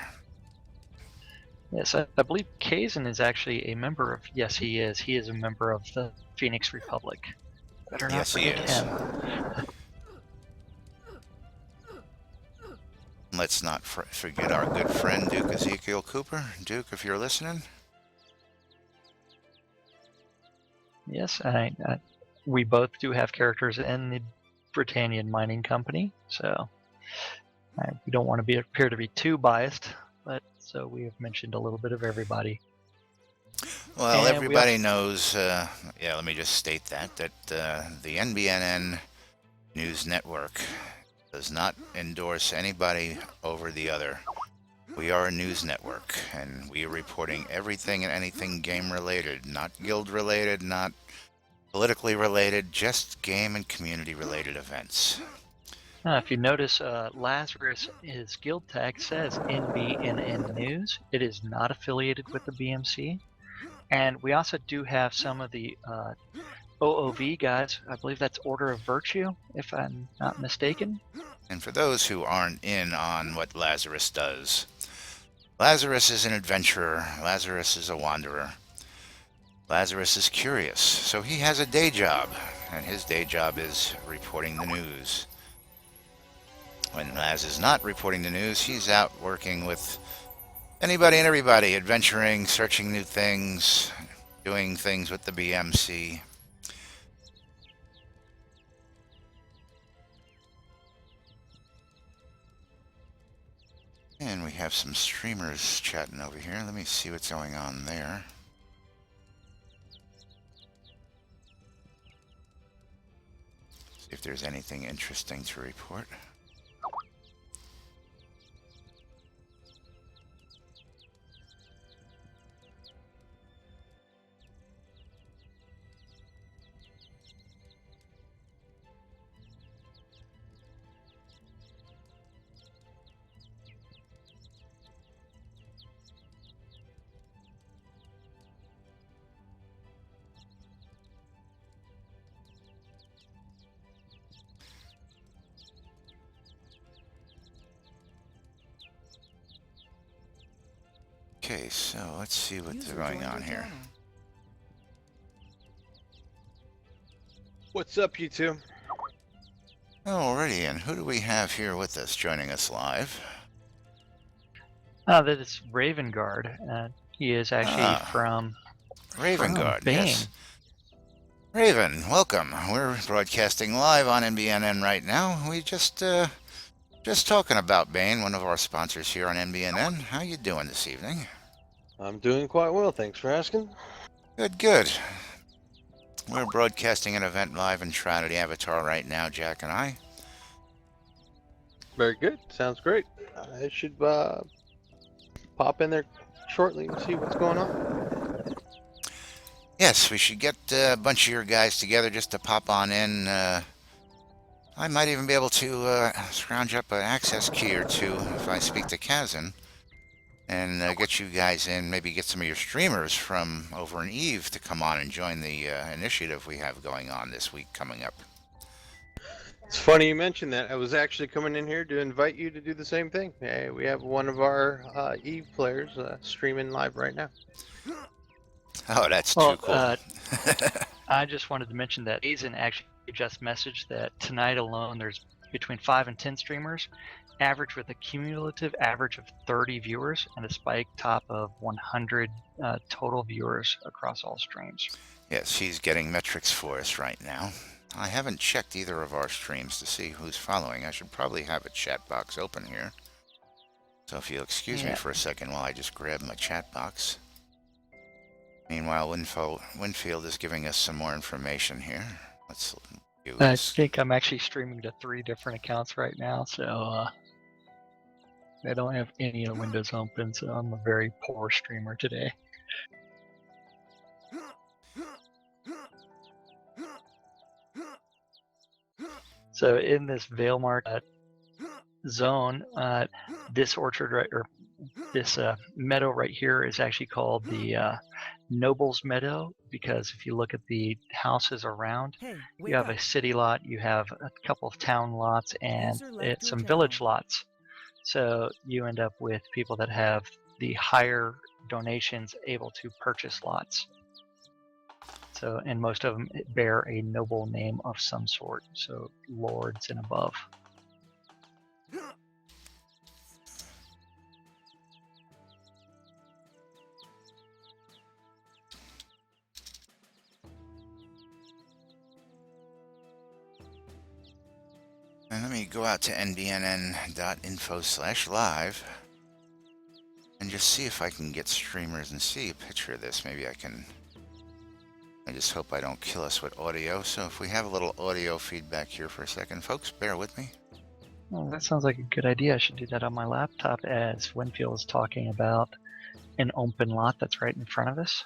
Yes, I believe Kazan is actually a member of. Yes, he is. He is a member of the Phoenix Republic. Better not Yes, he forget is. him. Let's not forget our good friend Duke Ezekiel Cooper. Duke, if you're listening. Yes, we both do have characters in the Britannia Mining Company, so we don't want to appear to be too biased, but so we have mentioned a little bit of everybody. Well, And we everybody also, knows, yeah, let me just state that the NBNN News Network does not endorse anybody over the other. We are a news network, and we are reporting everything and anything game related, not guild related, not politically related, just game and community related events. if you notice, Lazarus, his guild tag says NBNN News. It is not affiliated with the BMC. And we also do have some of the OOV guys. I believe that's Order of Virtue, if I'm not mistaken. And for those who aren't in on what Lazarus does, Lazarus is an adventurer, Lazarus is a wanderer. Lazarus is curious, so he has a day job, and his day job is reporting the news. When Laz is not reporting the news, he's out working with anybody and everybody, adventuring, searching new things, doing things with the BMC. And we have some streamers chatting over here. Let me see what's going on there. See if there's anything interesting to report. Okay, so let's see what's User going joined on your here. channel. What's up, you two? Alrighty, and who do we have here with us joining us live? That is Raven Guard. He is actually from Raven Guard, Bane. yes. Raven, welcome. We're broadcasting live on NBNN right now. We just talking about Bane, one of our sponsors here on NBNN. How you doing this evening? I'm doing quite well, thanks for asking. Good, good. We're broadcasting an event live in Trinity Avatar right now, Jack and I. Very good, sounds great. I should pop in there shortly and see what's going on. Yes, we should get a bunch of your guys together just to pop on in. I might even be able to scrounge up an access key or two if I speak to Kazan and get you guys in, maybe get some of your streamers from over in Eve to come on and join the initiative we have going on this week coming up. It's funny you mentioned that. I was actually coming in here to invite you to do the same thing. Hey, we have one of our Eve players streaming live right now. Oh, that's Well, too cool. I just wanted to mention that Aizen actually just messaged that tonight alone there's between 5 and 10 streamers, average with a cumulative average of 30 viewers and a spike top of 100 total viewers across all streams. Yes, he's getting metrics for us right now. I haven't checked either of our streams to see who's following. I should probably have a chat box open here. So if you'll excuse me for a second while I just grab my chat box. Meanwhile, Winfield is giving us some more information here. Let's use. I think I'm actually streaming to 3 different accounts right now, so I don't have any of the windows open, so I'm a very poor streamer today. So in this Vale Market zone, this orchard right, or this meadow right here is actually called the Nobles Meadow, because if you look at the houses around, Hey, you have a city lot, you have a couple of town lots, and User left your some channel. village lots. So you end up with people that have the higher donations able to purchase lots. So, and most of them bear a noble name of some sort, so lords and above. And let me go out to nbnn.info/live and just see if I can get streamers and see a picture of this. Maybe I can. I just hope I don't kill us with audio. So if we have a little audio feedback here for a second, folks, bear with me. Oh, that sounds like a good idea. I should do that on my laptop as Winfield is talking about an open lot that's right in front of us.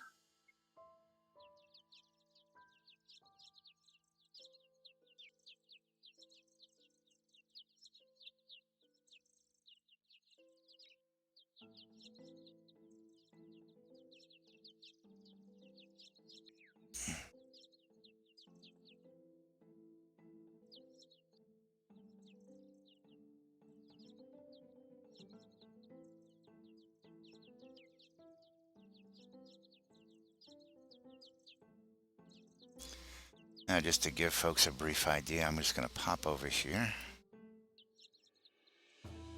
Now, just to give folks a brief idea, I'm just going to pop over here.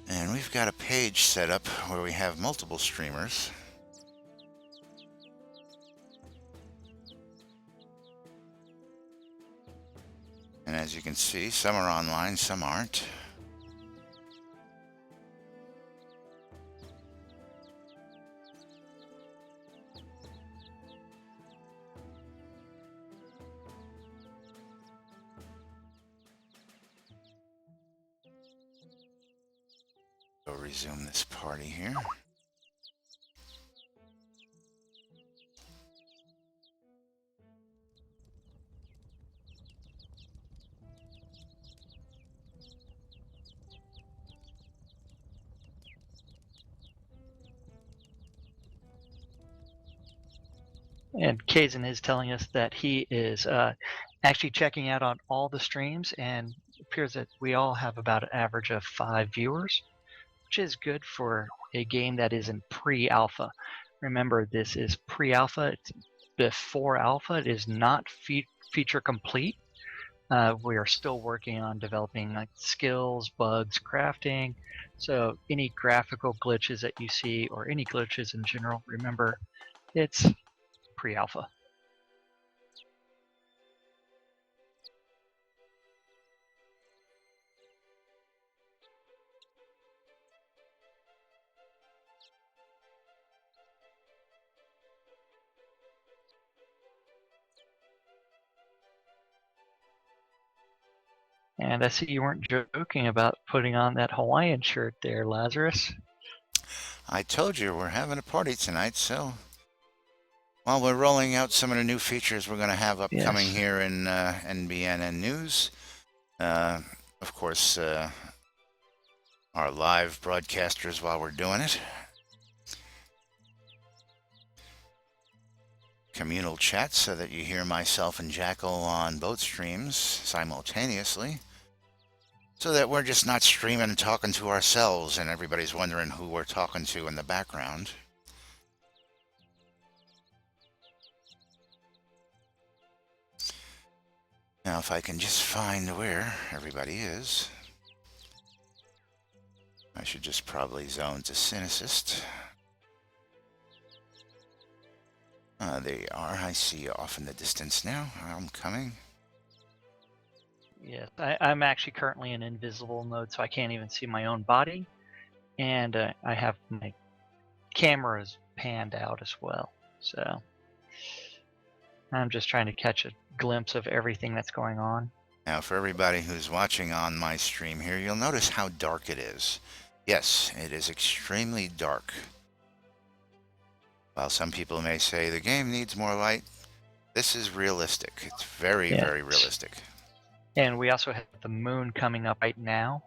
And we've got a page set up where we have multiple streamers. And as you can see, some are online, some aren't. Go resume this party here. And Kazan is telling us that he is actually checking out on all the streams, and it appears that we all have about an average of 5 viewers, which is good for a game that is in pre-alpha. Remember, this is pre-alpha. It's before alpha. It is not feature complete. We are still working on developing like skills, bugs, crafting. So any graphical glitches that you see, or any glitches in general, remember, it's pre-alpha. And I see you weren't joking about putting on that Hawaiian shirt there, Lazarus. I told you we're having a party tonight, so while we're rolling out some of the new features we're going to have upcoming Yes. here in NBNN News, of course, our live broadcasters while we're doing it, communal chats so that you hear myself and Jackal on both streams simultaneously, so that we're just not streaming and talking to ourselves and everybody's wondering who we're talking to in the background. Now, if I can just find where everybody is, I should just probably zone to Cynicist. There you are. I see you off in the distance now. I'm coming. Yes, I'm actually currently in invisible mode, so I can't even see my own body. And I have my cameras panned out as well. So I'm just trying to catch a glimpse of everything that's going on. Now, for everybody who's watching on my stream here, you'll notice how dark it is. Yes, it is extremely dark. While some people may say the game needs more light, this is realistic. It's very, very realistic. And we also have the moon coming up right now.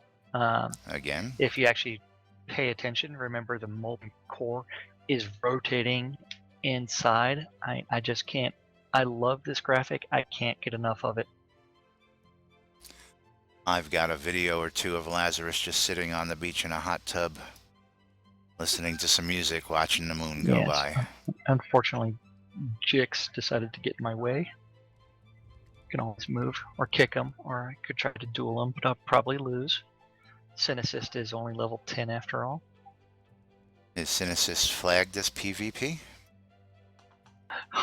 Again, If you actually pay attention, remember the molten core is rotating inside. I just can't. I love this graphic. I can't get enough of it. I've got a video or two of Lazarus just sitting on the beach in a hot tub, listening to some music, watching the moon go Yes. by. Unfortunately, Jix decided to get in my way. I can always move or kick him, or I could try to duel him, but I'll probably lose. Cynicist is only level 10 after all. Is Cynicist flagged as PvP?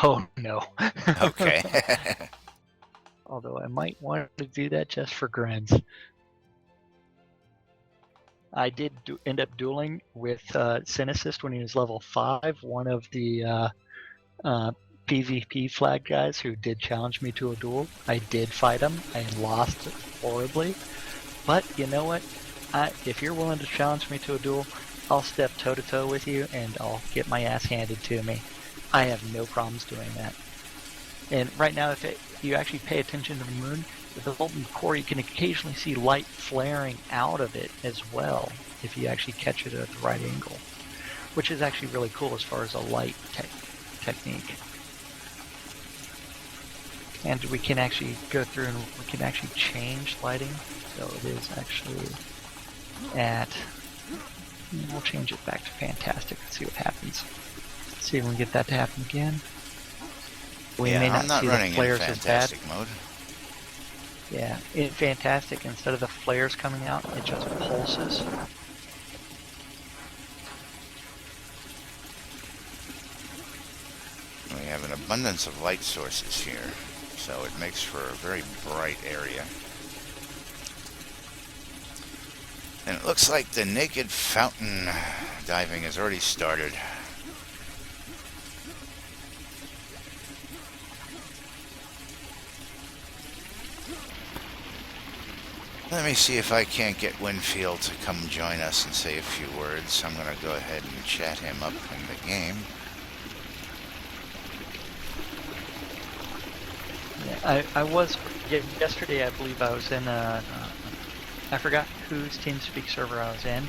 Oh no. Okay. Although I might want to do that just for grins. I did end up dueling with Synesist when he was level 5, one of the PvP flag guys who did challenge me to a duel. I did fight him. I lost horribly. But you know what? If you're willing to challenge me to a duel, I'll step toe-to-toe with you and I'll get my ass handed to me. I have no problems doing that. And right now, if you actually pay attention to the moon, with the molten core, you can occasionally see light flaring out of it as well, if you actually catch it at the right angle, which is actually really cool as far as a light technique. And we can actually go through and we can actually change lighting. So it is actually at, we'll change it back to fantastic and see what happens. See if we can get that to happen again. We may not I'm not see running the flares in as bad. fantastic mode. Yeah, in fantastic, instead of the flares coming out, it just pulses. We have an abundance of light sources here, so it makes for a very bright area. And it looks like the naked fountain diving has already started. Let me see if I can't get Winfield to come join us and say a few words. I'm going to go ahead and chat him up in the game. Yeah, I was, yesterday I believe I was in I forgot whose TeamSpeak server I was in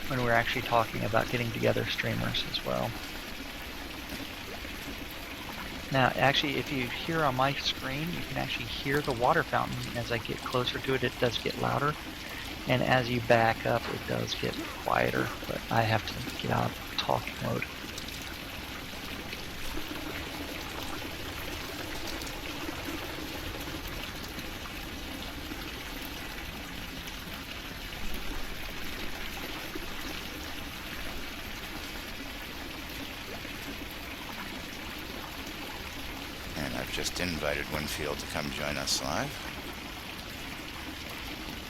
when we were actually talking about getting together streamers as well. Now, actually, if you hear on my screen, you can actually hear the water fountain. As I get closer to it, it does get louder. And as you back up, it does get quieter. But I have to get out of talk mode. Just invited Winfield to come join us live.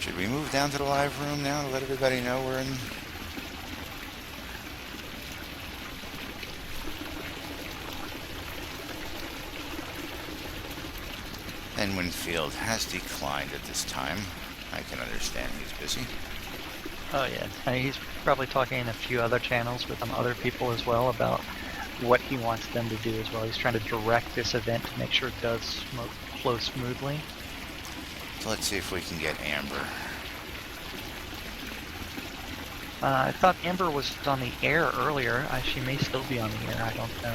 Should we move down to the live room now to let everybody know we're in? And Winfield has declined at this time. I can understand he's busy. Oh yeah, he's probably talking in a few other channels with some other people as well about what he wants them to do as well. He's trying to direct this event to make sure it does flow smoothly. So let's see if we can get Amber. I thought Amber was on the air earlier. She may still be on the air, I don't know.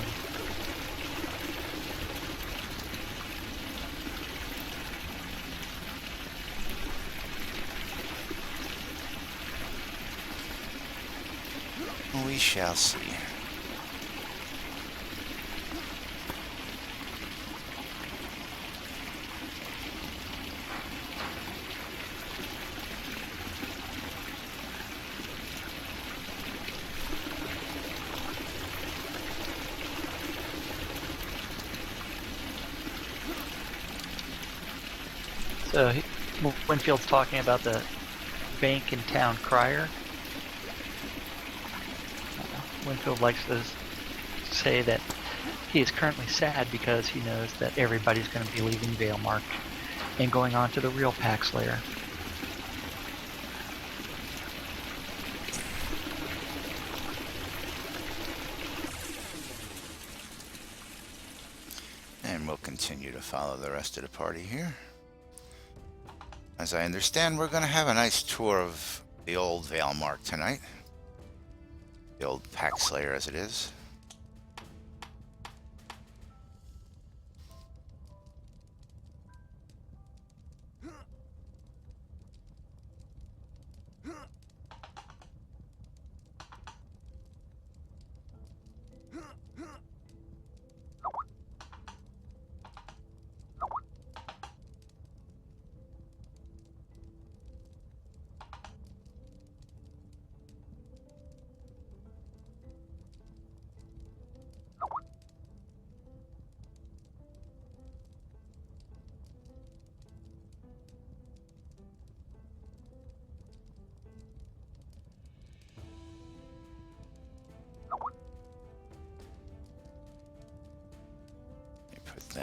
We shall see. So Winfield's talking about the bank in town crier. Winfield likes to say that he is currently sad because he knows that everybody's going to be leaving Valemark and going on to the real PaxLair. And we'll continue to follow the rest of the party here. As I understand, we're going to have a nice tour of the old Valemark tonight. The old PaxLair as it is.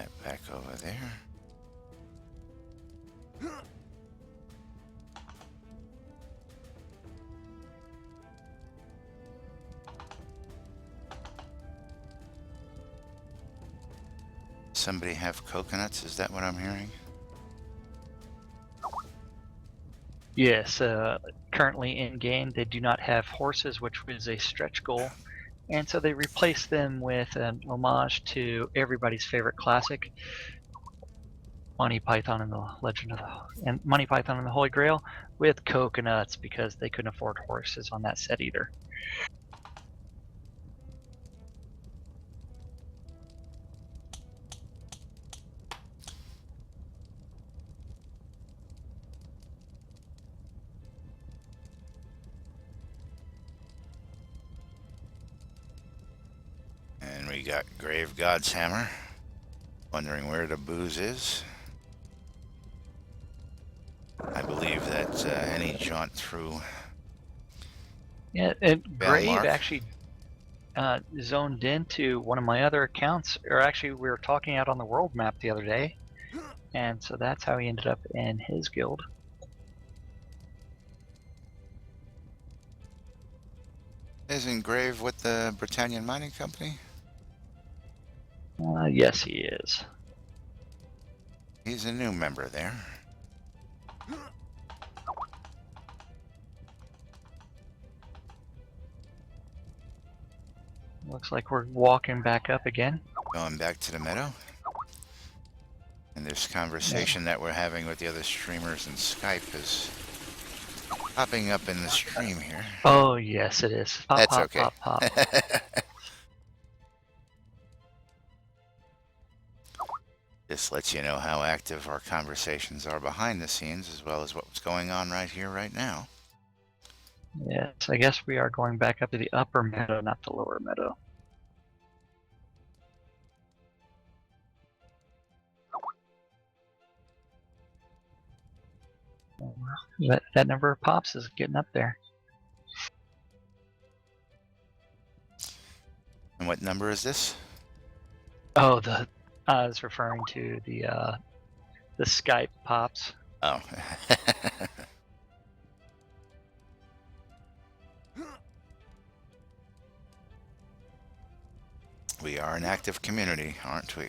that back over there. Somebody have coconuts? Is that what I'm hearing? Yes, currently in game they do not have horses, which was a stretch goal, and so they replaced them with an homage to everybody's favorite classic, Monty Python and the Legend of Monty Python and the Holy Grail, with coconuts because they couldn't afford horses on that set either. And we got Grave God's Hammer. Wondering where the booze is. I believe that any jaunt through. Yeah, and Grave Mark. actually zoned into one of my other accounts, or actually we were talking out on the world map the other day, and so that's how he ended up in his guild. Isn't Grave with the Britannia Mining Company? Yes, he is. He's a new member there. Looks like we're walking back up again. Going back to the meadow. And this conversation that we're having with the other streamers in Skype is popping up in the stream here. Oh, yes, it is. Pop, That's pop, okay. pop, pop. This lets you know how active our conversations are behind the scenes, as well as what's going on right here, right now. Yes, I guess we are going back up to the upper meadow, not the lower meadow. That number of pops is getting up there. And what number is this? Oh, I was referring to the Skype pops. Oh. We are an active community, aren't we?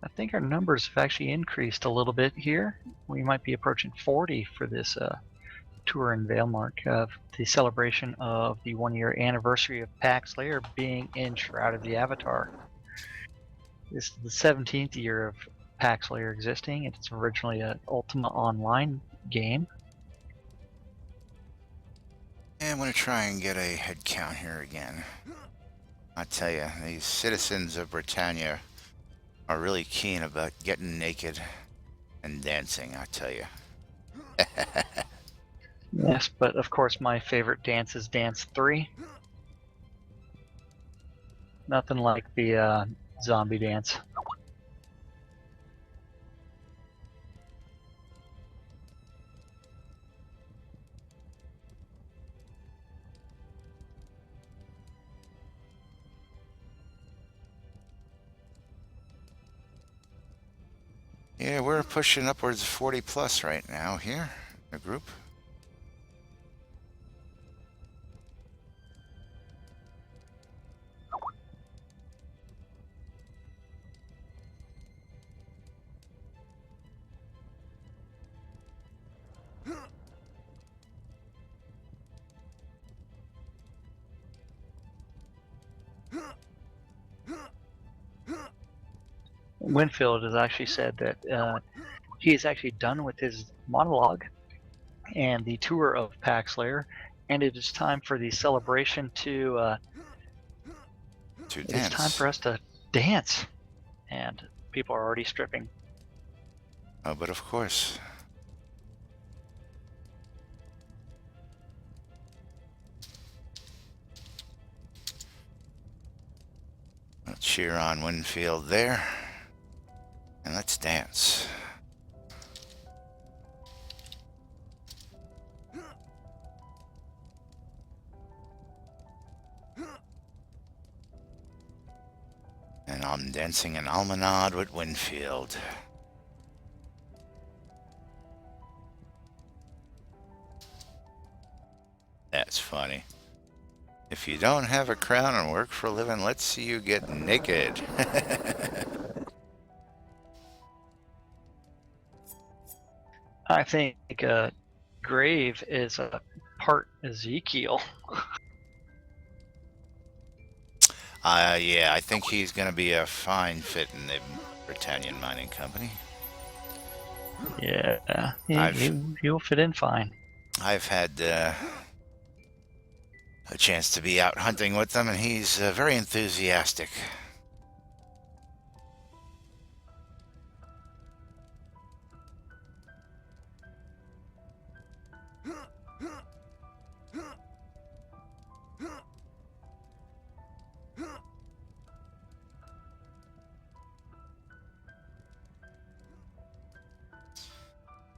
I think our numbers have actually increased a little bit here. We might be approaching 40 for this tour in Valemark of the celebration of the 1-year anniversary of PaxLair being in Shroud of the Avatar. This is the 17th year of PaxLair existing. It's originally an Ultima Online game. And I'm going to try and get a head count here again. I tell you, these citizens of Britannia are really keen about getting naked and dancing, I tell you. Yes, but of course my favorite dance is Dance 3. Nothing like the zombie dance. Yeah, we're pushing upwards of 40 plus right now here, the group. Winfield has actually said that he is actually done with his monologue and the tour of PaxLair, and it is time for the celebration to To It's dance. time for us to dance. And people are already stripping. Oh, but of course. We'll cheer on Winfield there. And let's dance. And I'm dancing an almanade with Winfield. That's funny. If you don't have a crown and work for a living, let's see you get naked. I think Grave is a part Ezekiel. Yeah, I think he's going to be a fine fit in the Britannia Mining Company. Yeah, I've- he'll fit in fine. I've had a chance to be out hunting with them, and he's very enthusiastic.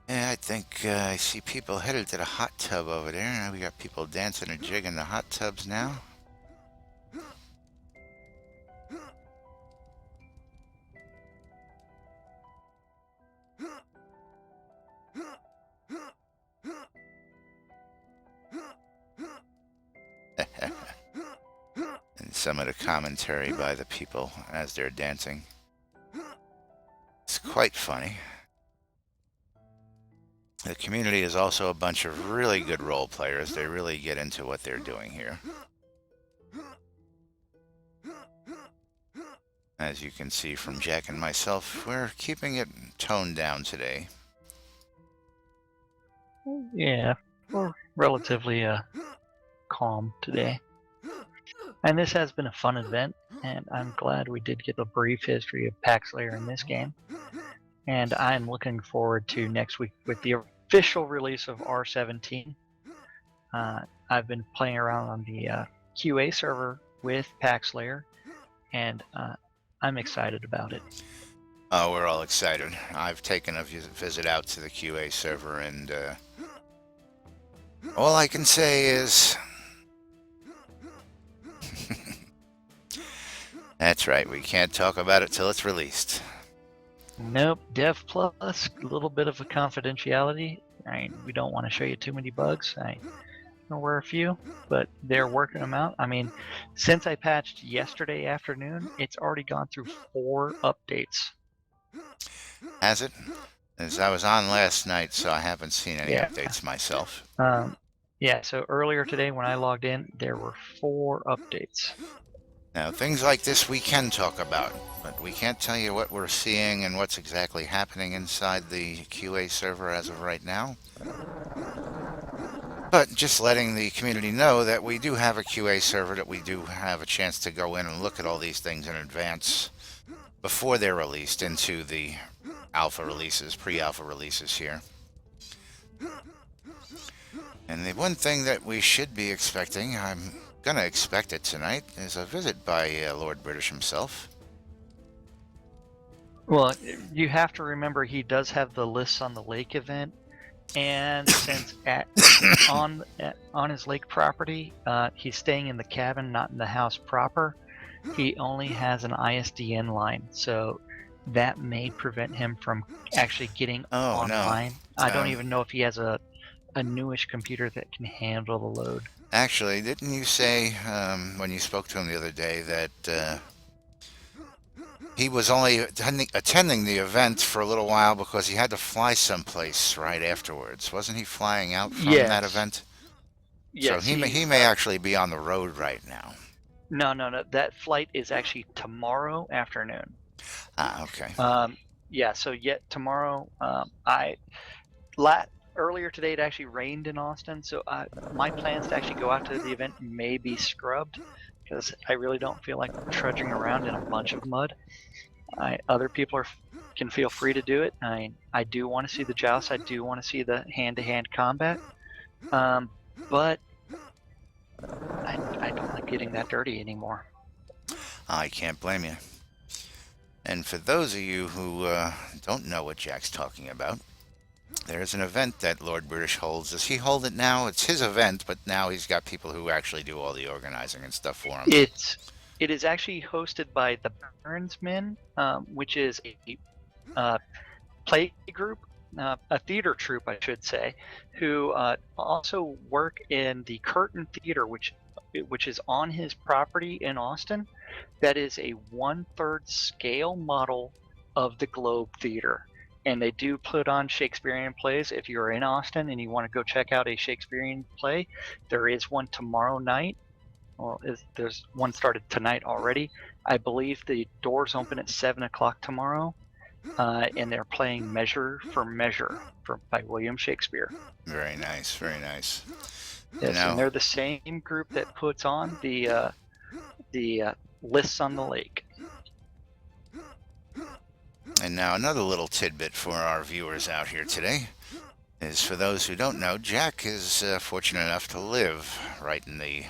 Yeah, I think I see people headed to the hot tub over there. We got people dancing a jig in the hot tubs now. And some of the commentary by the people as they're dancing. It's quite funny. The community is also a bunch of really good role players. They really get into what they're doing here. As you can see from Jack and myself, we're keeping it toned down today. Yeah, we're relatively calm today. And this has been a fun event, and I'm glad we did get a brief history of PaxLair in this game. And I'm looking forward to next week with the official release of R17. I've been playing around on the QA server with PaxLair, and I'm excited about it. Oh, we're all excited. I've taken a visit out to the QA server, and all I can say is... That's right, we can't talk about it till it's released. Nope, Dev Plus, a little bit of a confidentiality. We don't want to show you too many bugs. There were a few, but they're working them out. I mean, since I patched yesterday afternoon, it's already gone through 4 updates. Has it? As I was on last night, so I haven't seen any Yeah. updates myself. Yeah, so earlier today when I logged in, there were 4 updates. Now, things like this we can talk about, but we can't tell you what we're seeing and what's exactly happening inside the QA server as of right now. But just letting the community know that we do have a QA server, that we do have a chance to go in and look at all these things in advance before they're released into the alpha releases, pre-alpha releases here. And the one thing that we should be expecting, I'm gonna expect it tonight, is a visit by Lord British himself. Well, you have to remember he does have the lists on the lake event, and since on his lake property, he's staying in the cabin, not in the house proper. He only has an ISDN line, so that may prevent him from actually getting online. No. I don't even know if he has a newish computer that can handle the load. Actually, didn't you say when you spoke to him the other day that he was only attending the event for a little while because he had to fly someplace right afterwards? Wasn't he flying out from that event? Yes. So he may actually be on the road right now. No. That flight is actually tomorrow afternoon. Ah, okay. Yeah. So tomorrow, earlier today it actually rained in Austin, so my plans to actually go out to the event may be scrubbed, because I really don't feel like trudging around in a bunch of mud. Other people can feel free to do it. I do want to see the joust. I do want to see the hand-to-hand combat. But I don't like getting that dirty anymore. I can't blame you. And for those of you who don't know what Jack's talking about, there's an event that Lord British holds. Does he hold it now? It's his event, but now he's got people who actually do all the organizing and stuff for him. It is actually hosted by the 1's Men, which is a play group, a theater troupe, I should say, who also work in the Curtain Theater, which is on his property in Austin. That is a 1/3 scale model of the Globe Theater. And they do put on Shakespearean plays. If you're in Austin and you want to go check out a Shakespearean play, there is one tomorrow night. Well, there's one started tonight already. I believe the doors open at 7 o'clock tomorrow, and they're playing Measure for Measure by William Shakespeare. Very nice, very nice. Yes, and they're the same group that puts on the Lists on the Lake. And now another little tidbit for our viewers out here today is, for those who don't know, Jack is fortunate enough to live right in the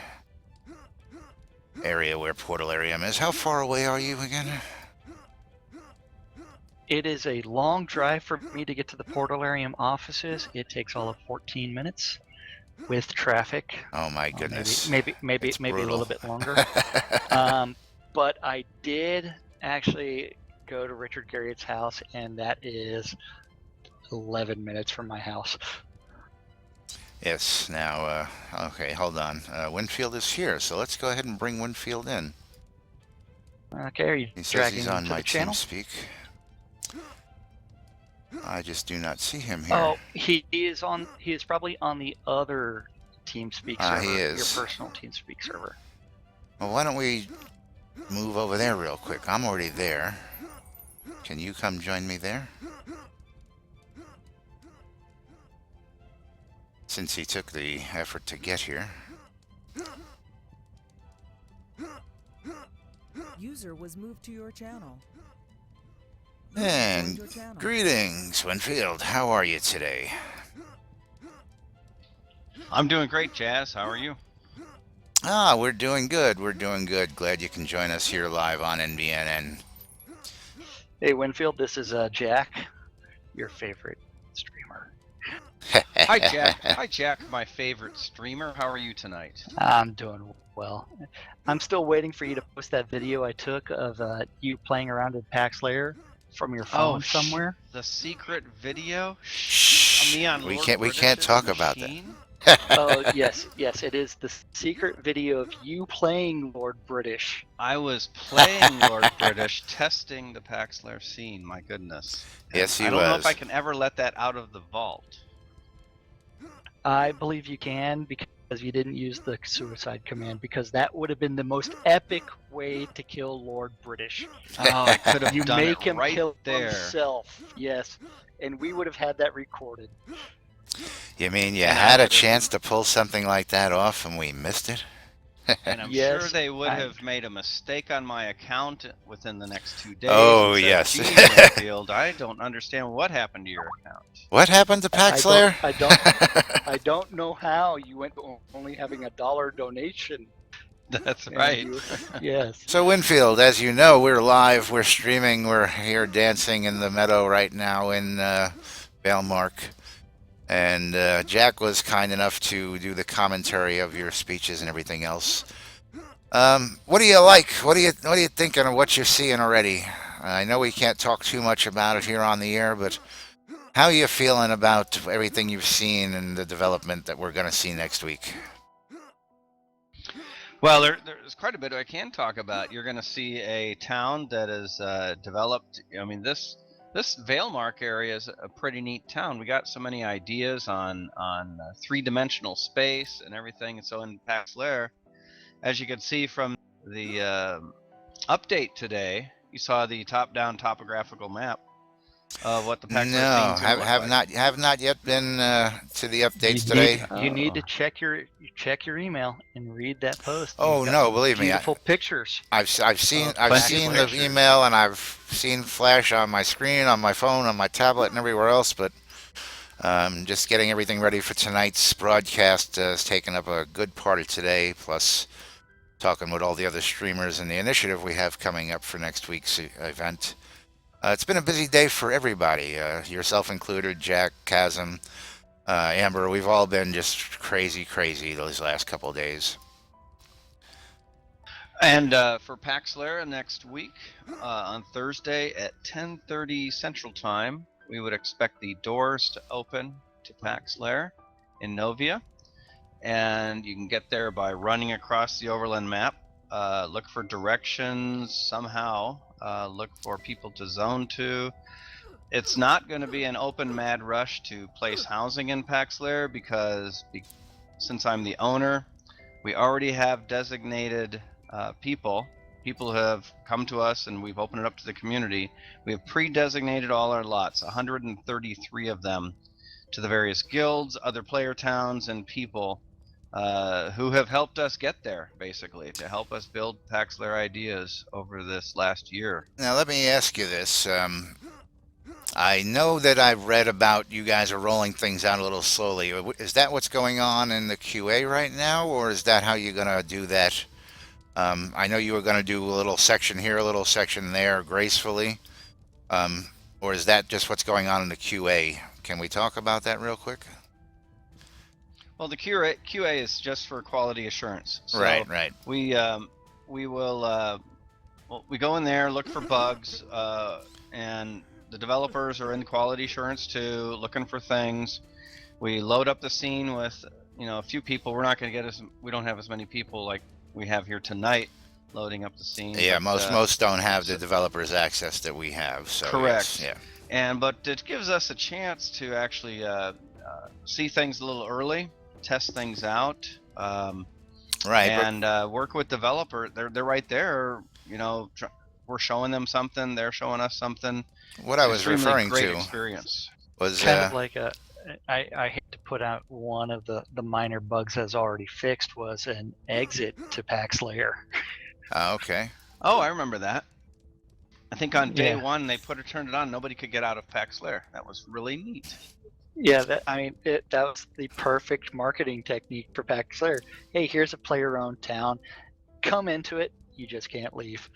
area where Portalarium is. How far away are you again? It is a long drive for me to get to the Portalarium offices. It takes all of 14 minutes with traffic. Oh my goodness. Maybe a little bit longer. But I did actually go to Richard Garriott's house, and that is 11 minutes from my house. Yes, now, okay, hold on. Winfield is here, so let's go ahead and bring Winfield in. Okay, are you He says dragging he's him on to my the channel? TeamSpeak. I just do not see him here. Oh, he is probably on the other TeamSpeak server. He is. Your personal TeamSpeak server. Well, why don't we move over there real quick? I'm already there. Can you come join me there? Since he took the effort to get here. User was moved to your channel. And Your channel. greetings, Winfield. How are you today? I'm doing great, Jazz. How are you? Ah, we're doing good. We're doing good. Glad you can join us here live on NBNN. Hey, Winfield, this is Jack, your favorite streamer. Hi, Jack. Hi, Jack, my favorite streamer. How are you tonight? I'm doing well. I'm still waiting for you to post that video I took of you playing around in PaxLair from your phone somewhere. The secret video? Shh. Me on We Lord can't British's talk about that. machine? Oh, yes, it is the secret video of you playing Lord British. I was playing Lord British, testing the PaxLair scene. My goodness. Yes, he I don't know was. if I can ever let that out of the vault. I believe you can, because you didn't use the suicide command, because that would have been the most epic way to kill Lord British. Oh, I could have You done make it him right kill there. himself, yes, and we would have had that recorded. You mean you And I had a would've- chance to pull something like that off and we missed it? And I'm Yes, sure they would I- have made a mistake on my account within the next 2 days. Oh, and said, yes. "Gee, Winfield, I don't understand what happened to your account." What happened to PaxLair? I don't know how you went to only having $1 donation. That's and right. Yes. So Winfield, as you know, we're live, we're streaming, we're here dancing in the meadow right now in Valemark. And Jack was kind enough to do the commentary of your speeches and everything else. What do you like? What are you thinking of what you're seeing already? I know we can't talk too much about it here on the air, but how are you feeling about everything you've seen and the development that we're going to see next week? Well, there's quite a bit I can talk about. You're going to see a town that is developed. I mean, this Valemark area is a pretty neat town. We got so many ideas on three-dimensional space and everything. And so in PaxLair, as you can see from the update today, you saw the top-down topographical map. of what the PaxLair No, scene's gonna look like? have not yet been to the updates You need, today. you need to Oh. check your email and read that post. Oh You've got no, some believe me, beautiful pictures. I've seen Plenty of the pictures. email, and I've seen flash on my screen, on my phone, on my tablet, and everywhere else. But just getting everything ready for tonight's broadcast has taken up a good part of today. Plus, talking with all the other streamers and the initiative we have coming up for next week's event. It's been a busy day for everybody, yourself included, Jack, Chasm, Amber. We've all been just crazy those last couple of days. And for PaxLair next week, on Thursday at 10:30 Central Time, we would expect the doors to open to PaxLair in Novia. And you can get there by running across the overland map. Look for directions somehow. Look for people to zone to. It's not going to be an open mad rush to place housing in PaxLair because since I'm the owner, we already have designated people. People have come to us and we've opened it up to the community. We have pre-designated all our lots, 133 of them, to the various guilds, other player towns, and people who have helped us get there, basically, to help us build PaxLair ideas over this last year. Now, let me ask you this. I know that I've read about you guys are rolling things out a little slowly. Is that what's going on in the QA right now, or is that how you're going to do that? I know you were going to do a little section here, a little section there, gracefully. Or is that just what's going on in the QA? Can we talk about that real quick? Well, the QA is just for quality assurance. So Right. we will we go in there, look for bugs, and the developers are in quality assurance too, looking for things. We load up the scene with a few people. We're not going to we don't have as many people like we have here tonight loading up the scene. Yeah, but, most don't have the developers access that we have. So correct. Yes, yeah. But it gives us a chance to actually see things a little early, test things out, right. and work with developer. They're right there. We're showing them something. They're showing us something. What I was referring great to experience. was Kind of like I hate to put out one of the minor bugs that's already fixed was an exit to PaxLair. okay. Oh, I remember that. I think on day Yeah. one they turned it on. Nobody could get out of PaxLair. That was really neat. Yeah, that was the perfect marketing technique for PaxLair. Hey, here's a player-owned town. Come into it. You just can't leave.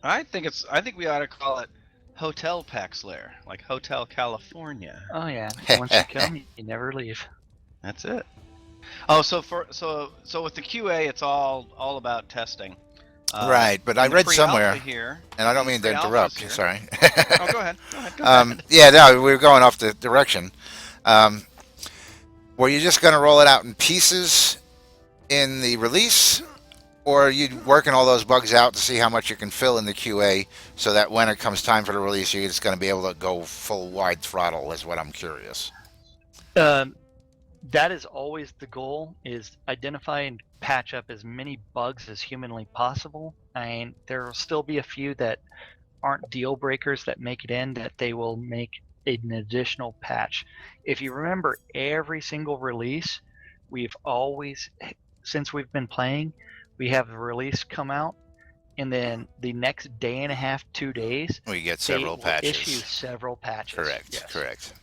I think we ought to call it Hotel PaxLair, like Hotel California. Oh yeah, once you come, you never leave. That's it. Oh, so with the QA, it's all about testing. Right, but I in the read pre-alpha somewhere, here, and I don't mean to pre-alpha's interrupt. here. Sorry. Oh, go ahead. Go ahead. Yeah, no, we were going off the direction. Were you just going to roll it out in pieces in the release, or are you working all those bugs out to see how much you can fill in the QA so that when it comes time for the release, you're just going to be able to go full wide throttle, is what I'm curious. That is always the goal, is identify and patch up as many bugs as humanly possible. I mean, there will still be a few that aren't deal breakers that make it in that they will make an additional patch. If you remember, every single release, we've always, since we've been playing, we have the release come out, and then the next day and a half, 2 days, We get they several will patches. issue several patches. Correct, Yes. correct.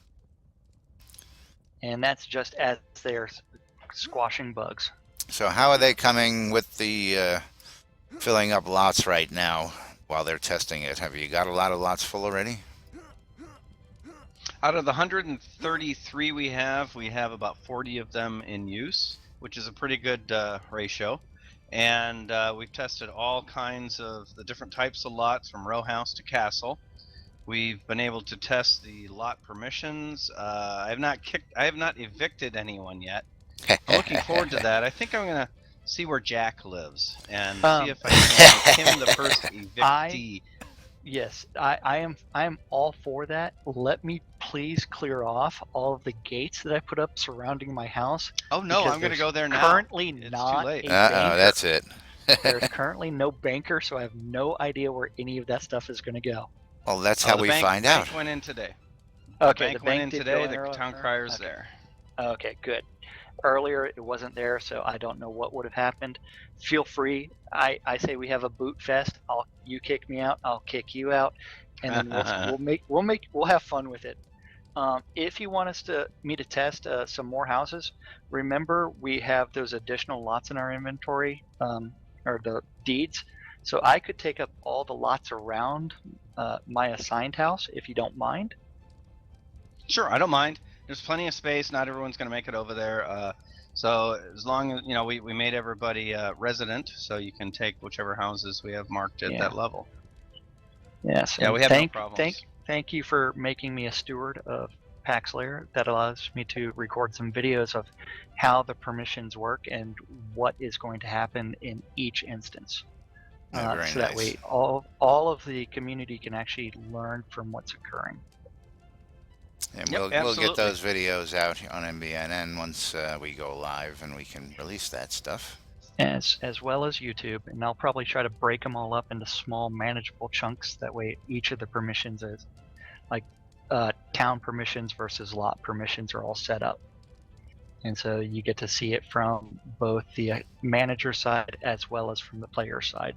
And that's just as they're squashing bugs. So how are they coming with the filling up lots right now while they're testing it? Have you got a lot of lots full already? Out of the 133 we have about 40 of them in use, which is a pretty good ratio. And we've tested all kinds of the different types of lots, from row house to castle. We've been able to test the lot permissions. I have not evicted anyone yet. I'm looking forward to that. I think I'm gonna see where Jack lives and see if I can make him the first evictee. Yes, I am all for that. Let me please clear off all of the gates that I put up surrounding my house. Oh no, because I'm gonna there's go there now. Currently It's not too late. a banker. That's it. There's currently no banker, so I have no idea where any of that stuff is going to go. Well, that's how the we bank find out. went in today. Okay, bank the went bank in did today. go in The earlier? town crier's Okay. there. Okay, good. Earlier it wasn't there, so I don't know what would have happened. Feel free. I say we have a boot fest. You kick me out, I'll kick you out, and then we'll have fun with it. If you want me to test some more houses, remember we have those additional lots in our inventory, or the deeds. So I could take up all the lots around my assigned house if you don't mind. Sure, I don't mind. There's plenty of space. Not everyone's going to make it over there. So as long as we made everybody resident, so you can take whichever houses we have marked at that level. Yes. Yeah, and we have no problems. Thank you for making me a steward of PaxLair. That allows me to record some videos of how the permissions work and what is going to happen in each instance. Very so that nice. way all of the community can actually learn from what's occurring. And Yep, we'll get absolutely. those videos out on MBNN once we go live and we can release that stuff. As well as YouTube, and I'll probably try to break them all up into small manageable chunks. That way each of the permissions is like town permissions versus lot permissions are all set up. And so you get to see it from both the manager side as well as from the player side.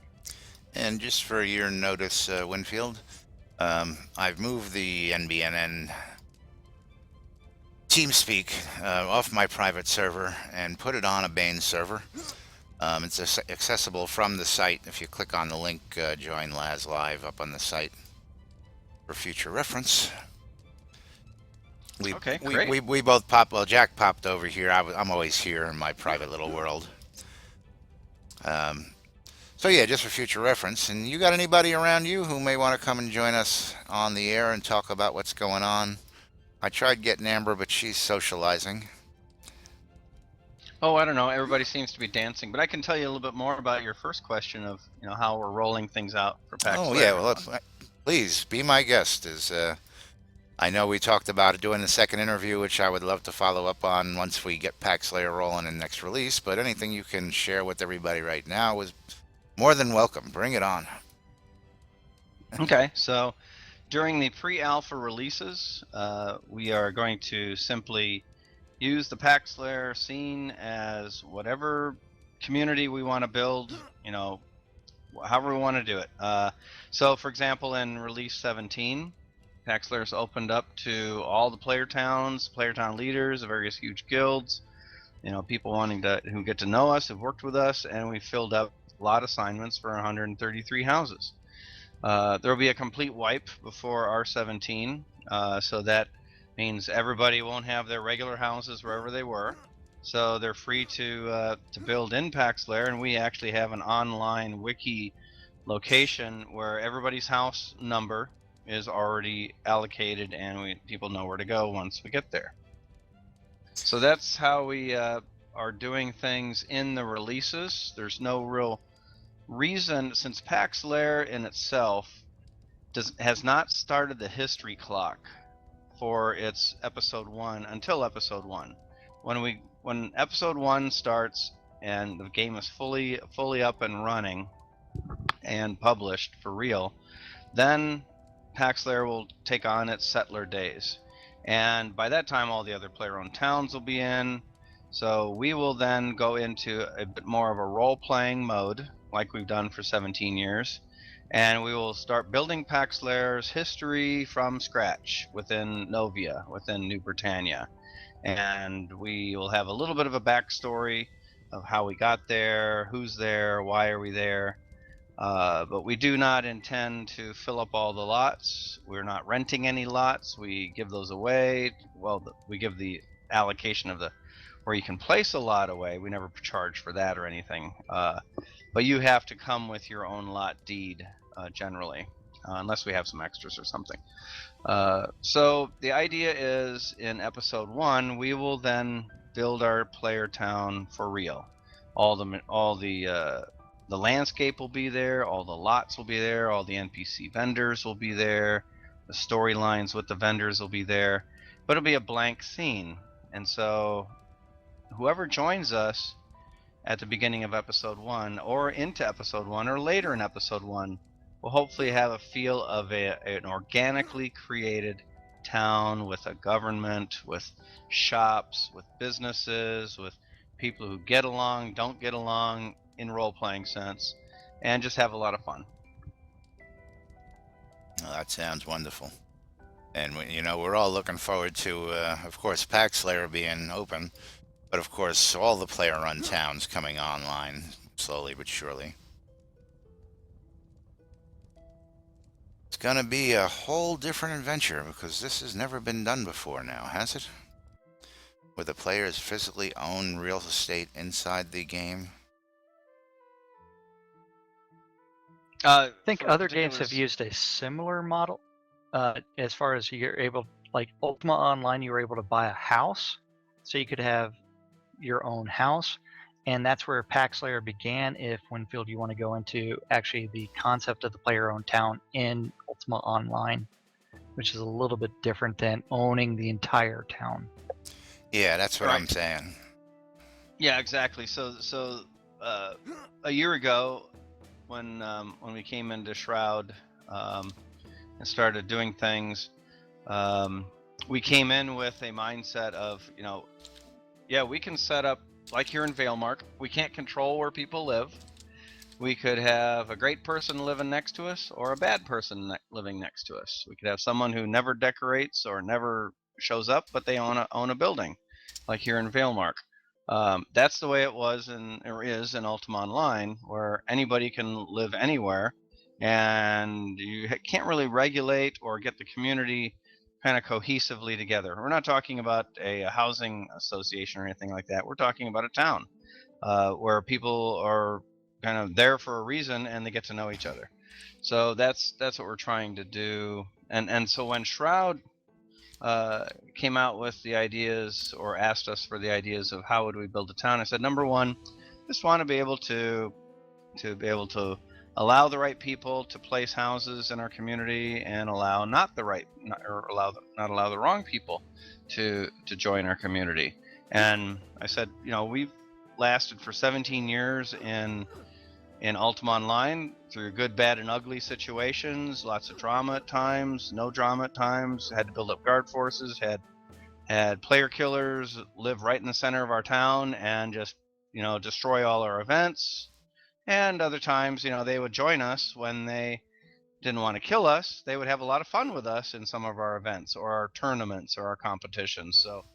And just for your notice, Winfield, I've moved the NBNN TeamSpeak off my private server and put it on a Bane server. It's accessible from the site. If you click on the link, join Laz Live up on the site for future reference. Okay, great. We both popped. Well, Jack popped over here. I'm always here in my private little world. So yeah, just for future reference. And you got anybody around you who may want to come and join us on the air and talk about what's going on? I tried getting Amber, but she's socializing. Oh, I don't know. Everybody seems to be dancing, but I can tell you a little bit more about your first question of how we're rolling things out for PaxLair. Oh yeah, well, please be my guest. I know we talked about doing the second interview, which I would love to follow up on once we get PaxLair rolling in next release. But anything you can share with everybody right now is more than welcome. Bring it on. Okay, so during the pre-alpha releases, we are going to simply use the PaxLair scene as whatever community we want to build, however we want to do it. So for example, in release 17, PaxLair's opened up to all the player town leaders of various huge guilds, people who get to know us, have worked with us, and we filled up a lot of assignments for 133 houses. There will be a complete wipe before R17, so that means everybody won't have their regular houses wherever they were. So they're free to build in PaxLair, and we actually have an online wiki location where everybody's house number is already allocated, and people know where to go once we get there. So that's how we are doing things in the releases. There's no real reason, since PaxLair in itself has not started the history clock for its episode 1 until episode 1. When episode 1 starts and the game is fully up and running and published for real, then PaxLair will take on its settler days. And by that time, all the other player-owned towns will be in. So we will then go into a bit more of a role-playing mode, like we've done for 17 years. And we will start building PaxLair's history from scratch within Novia, within New Britannia. And we will have a little bit of a backstory of how we got there, who's there, why are we there. But we do not intend to fill up all the lots. We're not renting any lots. We give those away. Well, we give the allocation of where you can place a lot away. We never charge for that or anything. But you have to come with your own lot deed generally, unless we have some extras or something. So the idea is, in episode 1, we will then build our player town for real. All the landscape will be there, all the lots will be there, all the NPC vendors will be there, the storylines with the vendors will be there, but it'll be a blank scene. And so whoever joins us at the beginning of episode 1 or into episode 1 or later in episode 1 will hopefully have a feel of an organically created town with a government, with shops, with businesses, with people who get along, don't get along in role-playing sense, and just have a lot of fun. Well, that sounds wonderful. And we're all looking forward to, of course, PaxLair being open, but of course, all the player-run towns coming online slowly but surely. It's gonna be a whole different adventure because this has never been done before now, has it? Where the players physically own real estate inside the game. I think For other games have particulars- used a similar model. As far as you're able, like Ultima Online, you were able to buy a house, so you could have your own house, and that's where PaxLair began. If Winfield, you want to go into actually the concept of the player-owned town in Ultima Online, which is a little bit different than owning the entire town. Yeah, that's what Right. I'm saying. Yeah, exactly. So a year ago, when we came into Shroud and started doing things, we came in with a mindset of, yeah, we can set up like here in Valemark. We can't control where people live. We could have a great person living next to us or a bad person living next to us. We could have someone who never decorates or never shows up, but they own a building, like here in Valemark. That's the way it was or is in Ultima Online, where anybody can live anywhere, and you can't really regulate or get the community kind of cohesively together. We're not talking about a housing association or anything like that. We're talking about a town where people are kind of there for a reason and they get to know each other. So that's what we're trying to do. And so when Shroud came out with the ideas or asked us for the ideas of how would we build a town, I said, number one, just want to be able to allow the right people to place houses in our community and allow not allow the wrong people to join our community. And I said, we've lasted for 17 years in Ultima Online through good, bad, and ugly situations, lots of drama at times, no drama at times, had to build up guard forces, had player killers live right in the center of our town and just, destroy all our events. And other times, they would join us when they didn't want to kill us. They would have a lot of fun with us in some of our events or our tournaments or our competitions. So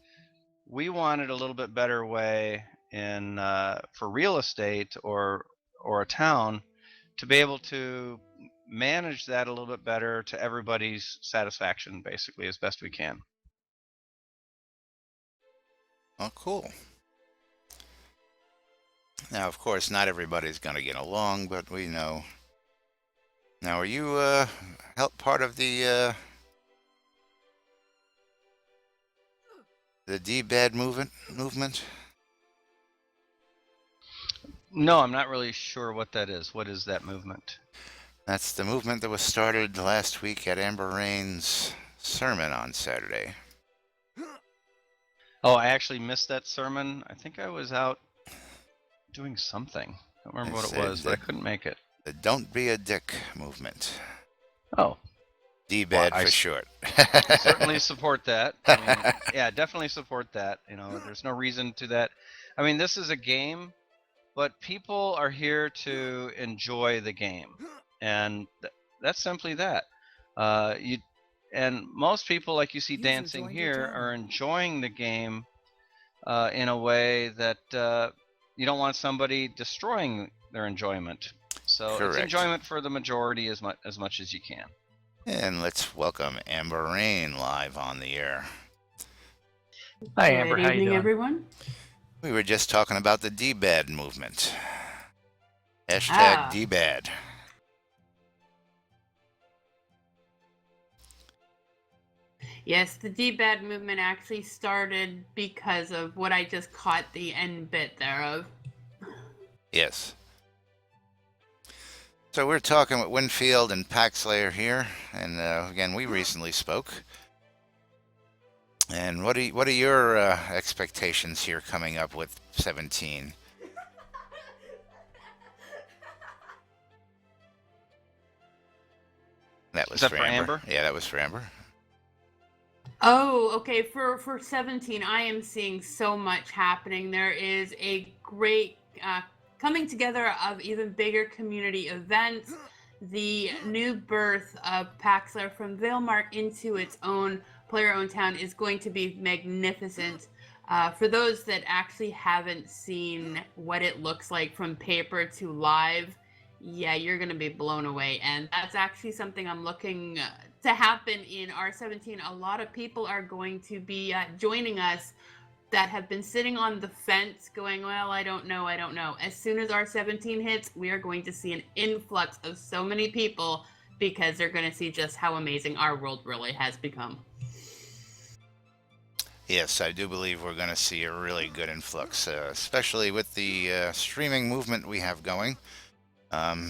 we wanted a little bit better way for real estate or a town to be able to manage that a little bit better to everybody's satisfaction, basically, as best we can. Oh, cool. Now, of course, not everybody's going to get along, but we know. Now, are you part of the D-Bad movement? No, I'm not really sure what that is. What is that movement? That's the movement that was started last week at Amber Rain's sermon on Saturday. Oh, I actually missed that sermon. I think I was out doing something. I don't remember what it was, but I couldn't make it. The Don't Be a Dick movement. Oh. D-Bad for short. Certainly support that. I mean, yeah, definitely support that. There's no reason to that. I mean, this is a game, but people are here to enjoy the game, and that's simply that. And most people, like you see User dancing joined your here, channel. are enjoying the game in a way that you don't want somebody destroying their enjoyment. So Correct. It's enjoyment for the majority as much as you can. And let's welcome Amber Rain live on the air. Hi, Amber. Good How you evening, doing? everyone. We were just talking about the D-Bad movement. Hashtag D-Bad. Yes, the D-Bad movement actually started because of what I just caught the end bit thereof. Yes. So we're talking with Winfield and PaxLair here, and again, we recently spoke. And what are your expectations here coming up with 17? That was Is that for for Amber. Amber? Yeah, that was for Amber. Oh, okay. For 17, I am seeing so much happening. There is a great coming together of even bigger community events. The new birth of PaxLair from Valemark into its own player-owned town is going to be magnificent. For those that actually haven't seen what it looks like from paper to live, yeah, you're going to be blown away. And that's actually something I'm looking to happen in R17. A lot of people are going to be joining us that have been sitting on the fence going, well, I don't know. As soon as R17 hits, we are going to see an influx of so many people because they're going to see just how amazing our world really has become. Yes, I do believe we're going to see a really good influx, especially with the streaming movement we have going.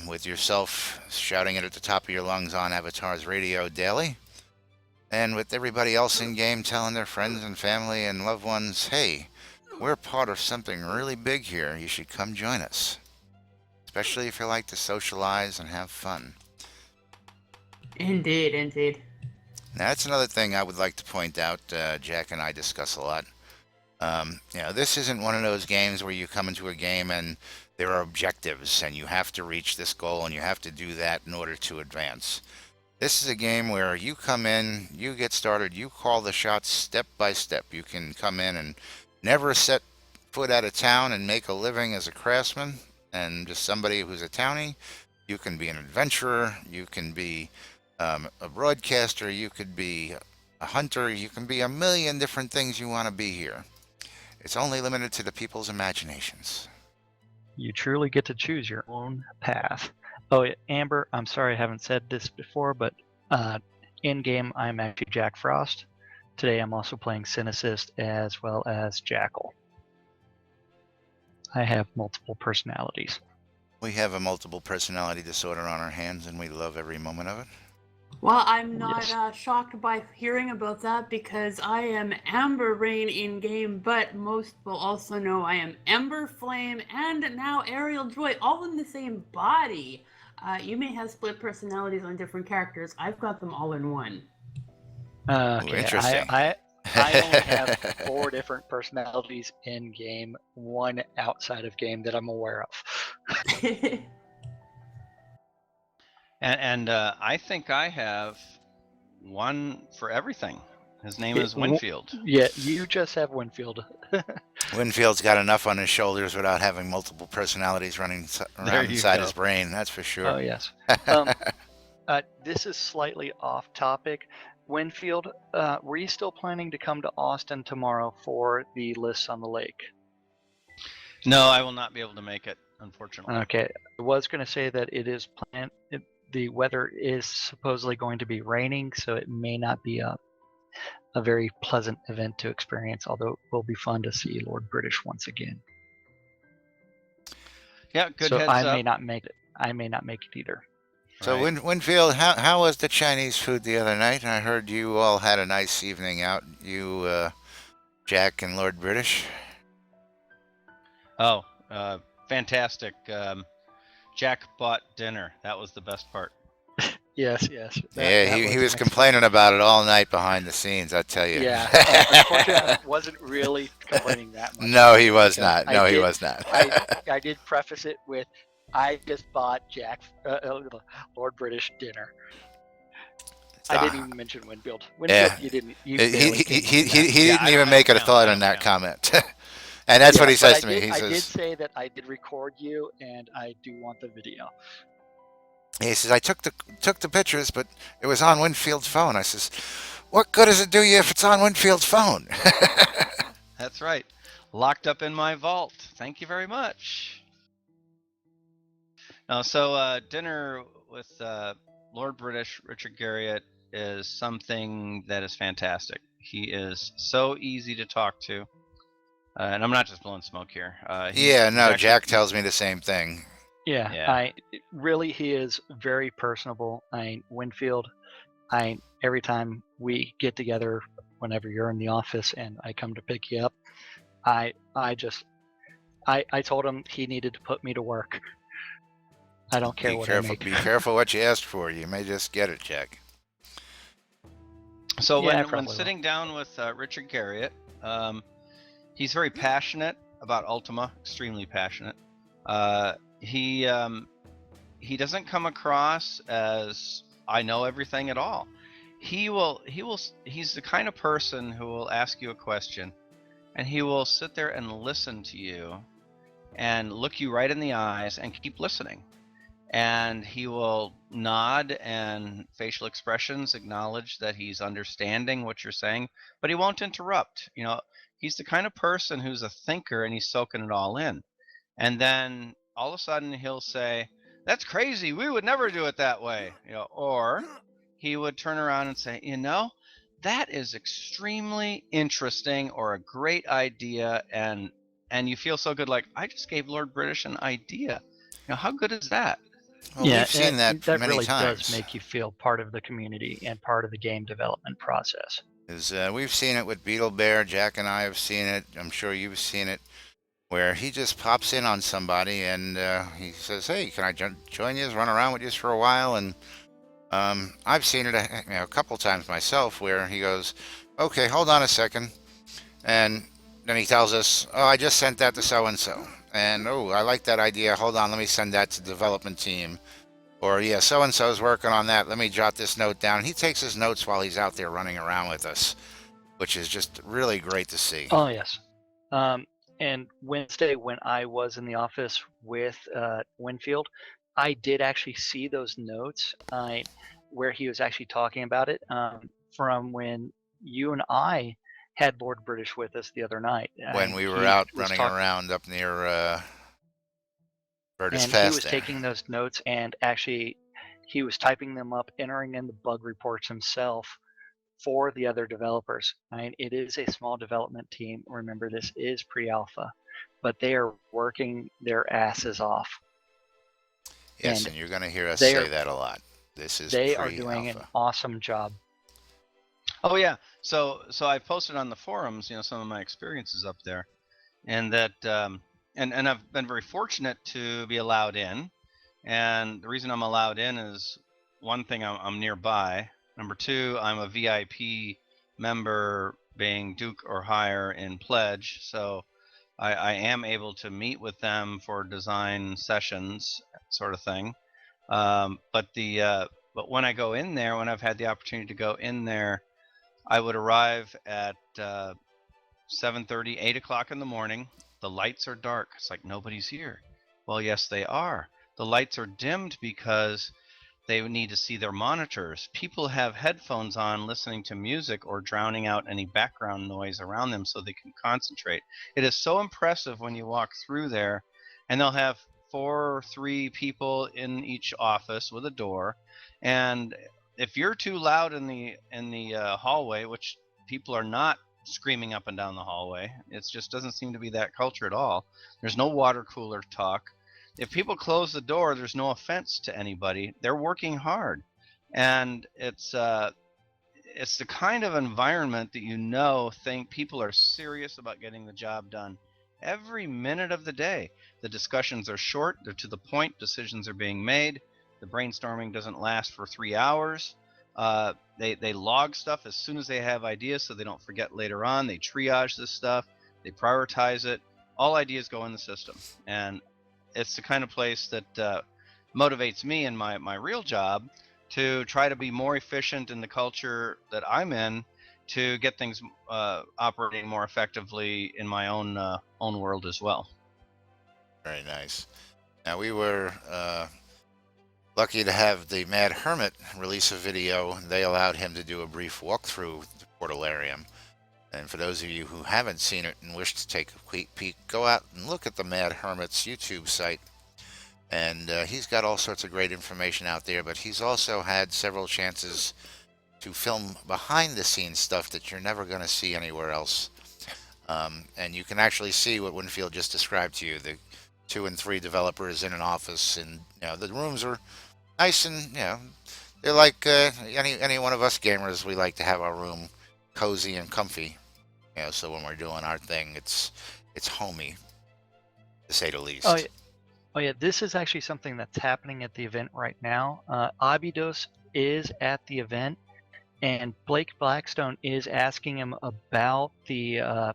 With yourself shouting it at the top of your lungs on Avatar's radio daily, and with everybody else in game telling their friends and family and loved ones, hey, we're part of something really big here. You should come join us, especially if you like to socialize and have fun. Indeed. Now, that's another thing I would like to point out. Jack and I discuss a lot. This isn't one of those games where you come into a game and there are objectives and you have to reach this goal and you have to do that in order to advance. This is a game where you come in, you get started, you call the shots step by step. You can come in and never set foot out of town and make a living as a craftsman and just somebody who's a townie. You can be an adventurer, you can be a broadcaster, you could be a hunter, you can be a million different things you want to be here. It's only limited to the people's imaginations. You truly get to choose your own path. Oh, Amber, I'm sorry I haven't said this before, but in-game I'm actually Jack Frost. Today I'm also playing Synicist as well as Jackal. I have multiple personalities. We have a multiple personality disorder on our hands and we love every moment of it. Well, I'm not Yes. shocked by hearing about that because I am Amber Rain in game, but most will also know I am Ember Flame and now Aerial Joy, all in the same body. You may have split personalities on different characters. I've got them all in one. Okay, interesting. I only have 4 different personalities in game, 1 outside of game that I'm aware of. And I think I have one for everything. His name is Winfield. Yeah, you just have Winfield. Winfield's got enough on his shoulders without having multiple personalities running around inside his brain, that's for sure. Oh, yes. This is slightly off topic. Winfield, were you still planning to come to Austin tomorrow for the lists on the lake? No, I will not be able to make it, unfortunately. Okay, I was going to say that it is planned. The weather is supposedly going to be raining, so it may not be a very pleasant event to experience, although it will be fun to see Lord British once again. Yeah, good so heads I up. may not make it. I may not make it either. So Right. Winfield, how was the Chinese food the other night? I heard you all had a nice evening out. You, Jack and Lord British. Oh, fantastic. Jack bought dinner. That was the best part. Yes. He was complaining about it all night behind the scenes, I tell you. Yeah, unfortunately, I wasn't really complaining that much. No, he was because not. No, he was not. I did preface it with, I just bought Lord British dinner. I didn't even mention Winfield. Winfield, Yeah. you didn't. You He barely came he to he, that. he Yeah, didn't I even don't make it a count, thought I on don't that count. comment. And that's what he But says to me. He I did says, say that I did record you, and I do want the video. I took the pictures, but it was on Winfield's phone. I says, what good does it do you if it's on Winfield's phone? That's right. Locked up in my vault. Thank you very much. No, so dinner with Lord British Richard Garriott is something that is fantastic. He is so easy to talk to. And I'm not just blowing smoke here. He's actually- Jack tells me the same thing. Yeah. He is very personable. Winfield, every time we get together, whenever you're in the office and I come to pick you up, I told him he needed to put me to work. I don't care what I make. Be careful what you asked for. You may just get it, Jack. So Yeah, I when probably will. sitting down with Richard Garriott, he's very passionate about Ultima, extremely passionate. He doesn't come across as I know everything at all. He's the kind of person who will ask you a question, and he will sit there and listen to you and look you right in the eyes and keep listening. And he will nod and facial expressions acknowledge that he's understanding what you're saying, but he won't interrupt. He's the kind of person who's a thinker and he's soaking it all in. And then all of a sudden he'll say, "That's crazy. We would never do it that way." Or he would turn around and say, "That is extremely interesting or a great idea." And you feel so good, like, I just gave Lord British an idea. How good is that? Well, Yeah, we've seen that that many really times. does make you feel part of the community and part of the game development process. We've seen it with Beetle Bear. Jack and I have seen it. I'm sure you've seen it, where he just pops in on somebody and he says, "Hey, can I join you? Run around with you for a while?" And I've seen it a couple times myself, where he goes, "Okay, hold on a second," and then he tells us, "Oh, I just sent that to so and so," and "Oh, I like that idea. Hold on, let me send that to the development team." Or, "Yeah, so and so's working on that. Let me jot this note down." He takes his notes while he's out there running around with us, which is just really great to see. Oh, yes. And Wednesday, when I was in the office with Winfield, I did actually see those notes where he was actually talking about it from when you and I had Lord British with us the other night. When we were out running around up near Burtis and Pass he was there. taking those notes, and actually he was typing them up, entering in the bug reports himself for the other developers. It is a small development team. Remember, this is pre-alpha, but they are working their asses off. Yes, and you're going to hear us say that a lot. This is they pre-alpha. are doing an awesome job. Oh yeah. So I posted on the forums, some of my experiences up there, and that and I've been very fortunate to be allowed in. And the reason I'm allowed in is, one thing, I'm nearby. Number two, I'm a VIP member, being Duke or higher in Pledge, so I am able to meet with them for design sessions, sort of thing. But when I go in there, when I've had the opportunity to go in there, I would arrive at 7:30, 8 o'clock in the morning. The lights are dark. It's like nobody's here. Well, yes, they are. The lights are dimmed because they need to see their monitors. People have headphones on listening to music or drowning out any background noise around them so they can concentrate. It is so impressive when you walk through there, and they'll have 4 or 3 people in each office with a door. And if you're too loud in the hallway, which people are not screaming up and down the hallway, it just doesn't seem to be that culture at all. There's no water cooler talk. If people close the door, there's no offense to anybody. They're working hard, and it's the kind of environment that think people are serious about getting the job done every minute of the day. The discussions are short, they're to the point, decisions are being made. The brainstorming doesn't last for 3 hours. They log stuff as soon as they have ideas so they don't forget later on. They triage this stuff, they prioritize it. All ideas go in the system, and it's the kind of place that motivates me in my real job to try to be more efficient in the culture that I'm in, to get things operating more effectively in my own world as well. Very nice. Now, we were lucky to have the Mad Hermit release a video. They allowed him to do a brief walkthrough the Portalarium. And for those of you who haven't seen it and wish to take a quick peek, go out and look at the Mad Hermit's YouTube site. And he's got all sorts of great information out there, but he's also had several chances to film behind the scenes stuff that you're never going to see anywhere else. And you can actually see what Winfield just described to you, the 2 and 3 developers in an office, and the rooms are nice, and they're like any one of us gamers. We like to have our room cozy and comfy, so when we're doing our thing, it's homey, to say the least. Oh yeah, this is actually something that's happening at the event right now. Abydos is at the event, and Blake Blackstone is asking him about the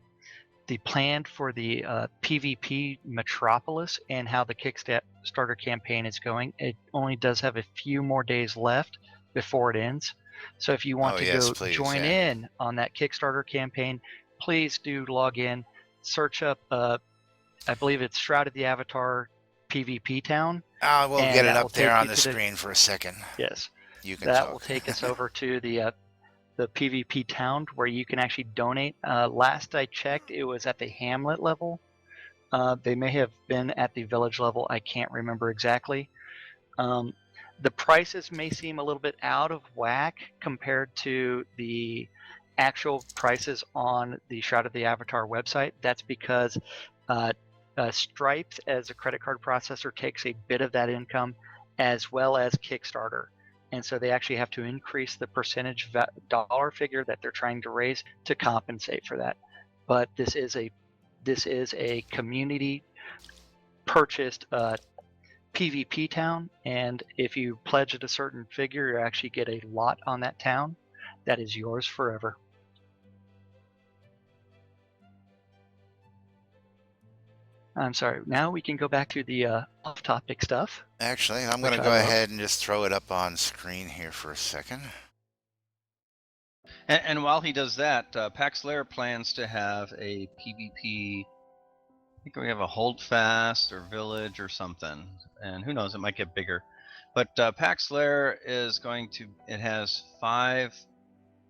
plan for the PvP Metropolis and how the Kickstarter campaign is going. It only does have a few more days left before it ends. So if you want Oh, to yes, go please, join yeah. in on that Kickstarter campaign, please do log in, search up, I believe it's Shroud of the Avatar PvP Town. We'll and get it that will up there take on you the to screen for a second. Yes, You can that talk. will take us over to the PvP Town where you can actually donate. Last I checked, it was at the hamlet level. They may have been at the village level. I can't remember exactly. The prices may seem a little bit out of whack compared to the actual prices on the Shroud of the Avatar website. That's because Stripes, as a credit card processor, takes a bit of that income, as well as Kickstarter. And so they actually have to increase the percentage dollar figure that they're trying to raise to compensate for that. But this is a community purchased PvP town, and if you pledge at a certain figure, you actually get a lot on that town that is yours forever. I'm sorry. Now we can go back to the off-topic stuff. Actually, I'm going to Which go I love. ahead and just throw it up on screen here for a second. And while he does that, PaxLair plans to have a PvP. I think we have a Holdfast or Village or something, and who knows, it might get bigger. But PaxLair is going to. It has 5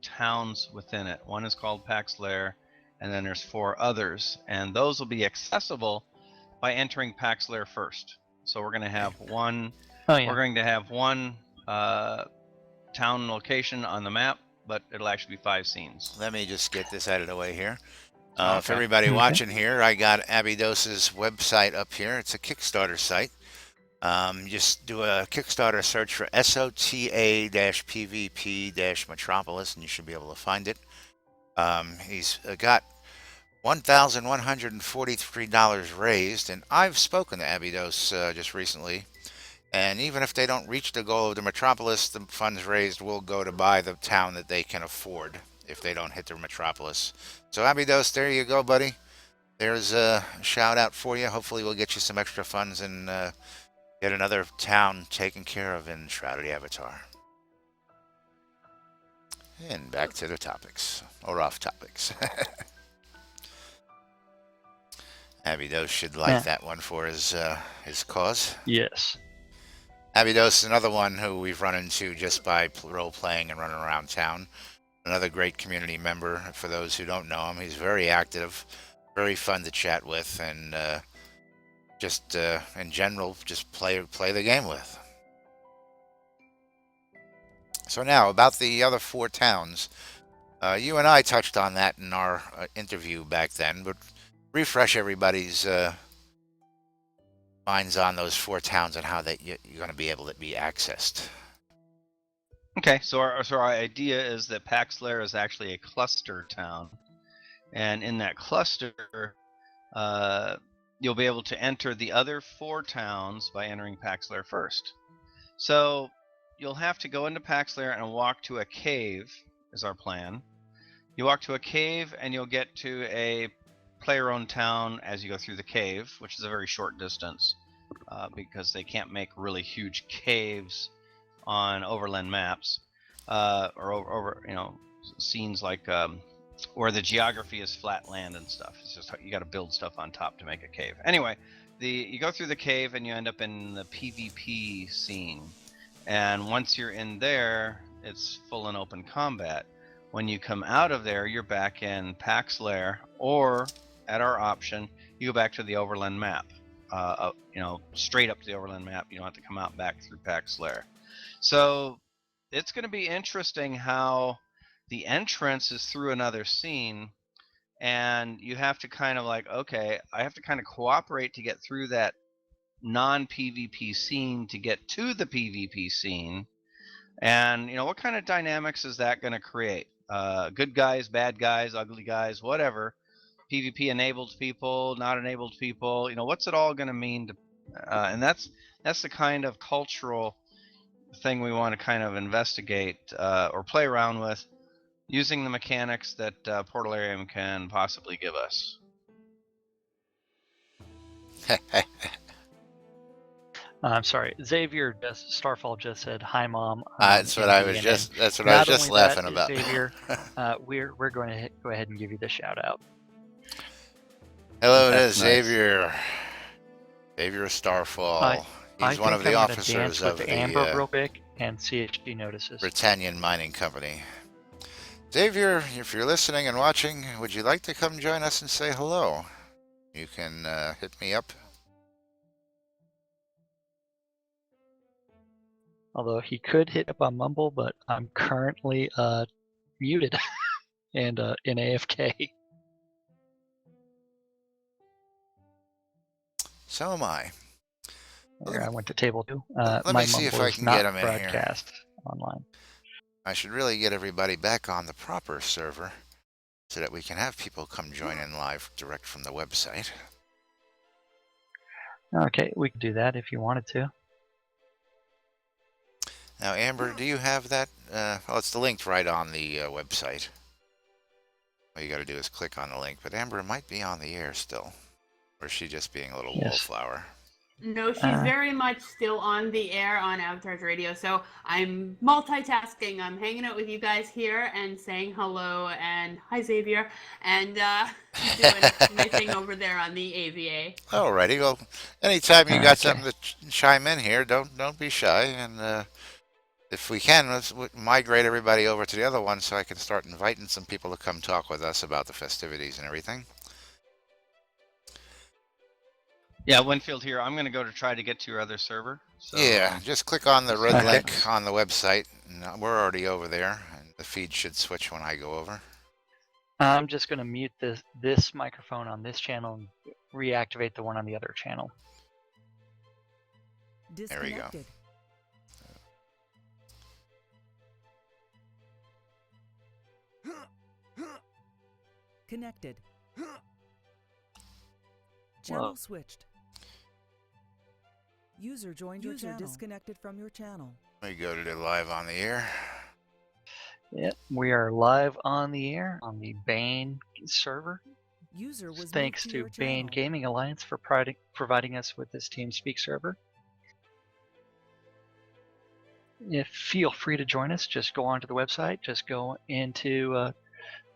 towns within it. One is called PaxLair, and then there's 4 others, and those will be accessible by entering PaxLair first. So we're going to have one. Oh yeah. We're going to have one town location on the map, but it'll actually be 5 scenes. Let me just get this out of the way here. Okay. For everybody Okay. watching here, I got Abidos's website up here. It's a Kickstarter site. Just do a Kickstarter search for SOTA-PVP-Metropolis, and you should be able to find it. He's got $1,143 raised, and I've spoken to Abydos just recently. And even if they don't reach the goal of the Metropolis, the funds raised will go to buy the town that they can afford if they don't hit their Metropolis. So Abydos, there you go, buddy. There's a shout out for you. Hopefully we'll get you some extra funds and get another town taken care of in Shroud of the Avatar. And back to the topics, or off topics. Abydos should like that one for his cause. Yes. Abydos is another one who we've run into just by role-playing and running around town. Another great community member. For those who don't know him, he's very active, very fun to chat with, and just in general, just play the game with. So now, about the other 4 towns. You and I touched on that in our interview back then, but refresh everybody's minds on those 4 towns and how you're going to be able to be accessed. Okay, so our idea is that PaxLair is actually a cluster town, and in that cluster, you'll be able to enter the other 4 towns by entering PaxLair first. So you'll have to go into PaxLair and walk to a cave, is our plan. You walk to a cave and you'll get to a player-owned town as you go through the cave, which is a very short distance, because they can't make really huge caves on overland maps, or over scenes like where the geography is flat land and stuff. It's just you got to build stuff on top to make a cave. Anyway, you go through the cave and you end up in the PvP scene, and once you're in there, it's full and open combat. When you come out of there, you're back in PaxLair, or at our option, you go back to the overland map. Straight up to the overland map. You don't have to come out back through PaxLair. So it's going to be interesting how the entrance is through another scene, and you have to kind of like, okay, I have to kind of cooperate to get through that non-PvP scene to get to the PvP scene. And what kind of dynamics is that going to create? Good guys, bad guys, ugly guys, whatever. PvP enabled people, not enabled people. What's it all going to mean to? And that's the kind of cultural thing we want to kind of investigate or play around with, using the mechanics that Portalarium can possibly give us. I'm sorry, Xavier. Starfall just said hi, Mom. That's what in I was DNN. just. That's what I was Not just only that, laughing about. Xavier, we're going to go ahead and give you the shout out. Hello to That's nice. Xavier. Xavier Starfall. I He's one think of the I'm gonna officers dance of with the Amber real quick and see if she notices. Britannia Mining Company. Xavier, if you're listening and watching, would you like to come join us and say hello? You can hit me up. Although he could hit up on Mumble, but I'm currently muted and in AFK. So am I. There, I went to table 2. Let My me see if Mumble I is can not get him in here. broadcast online. I should really get everybody back on the proper server so that we can have people come join in live direct from the website. Okay, we could do that if you wanted to. Now, Amber, do you have that? Well, it's linked right on the website. All you got to do is click on the link. But Amber might be on the air still. Or is she just being a little Yes. wallflower? No, she's very much still on the air on Avatars Radio. So I'm multitasking. I'm hanging out with you guys here and saying hello and hi, Xavier, and doing my thing over there on the AVA. Alrighty. Well, anytime you got Okay. something to chime in here, don't be shy. And if we can, let's migrate everybody over to the other one so I can start inviting some people to come talk with us about the festivities and everything. Yeah, Winfield here. I'm going to go to try to get to your other server. So, Yeah, just click on the red Okay. link on the website. And we're already over there, and the feed should switch when I go over. I'm just going to mute this microphone on this channel and reactivate the one on the other channel. There we go. Disconnected. Connected. Channel Whoa. switched. User joined your channel. Disconnected from your channel. We go to the live on the air. Yep, we are live on the air on the Bane server. User was Thanks moved to your Bane channel. Gaming Alliance for providing us with this TeamSpeak server. Feel free to join us. Just go onto the website. Just go into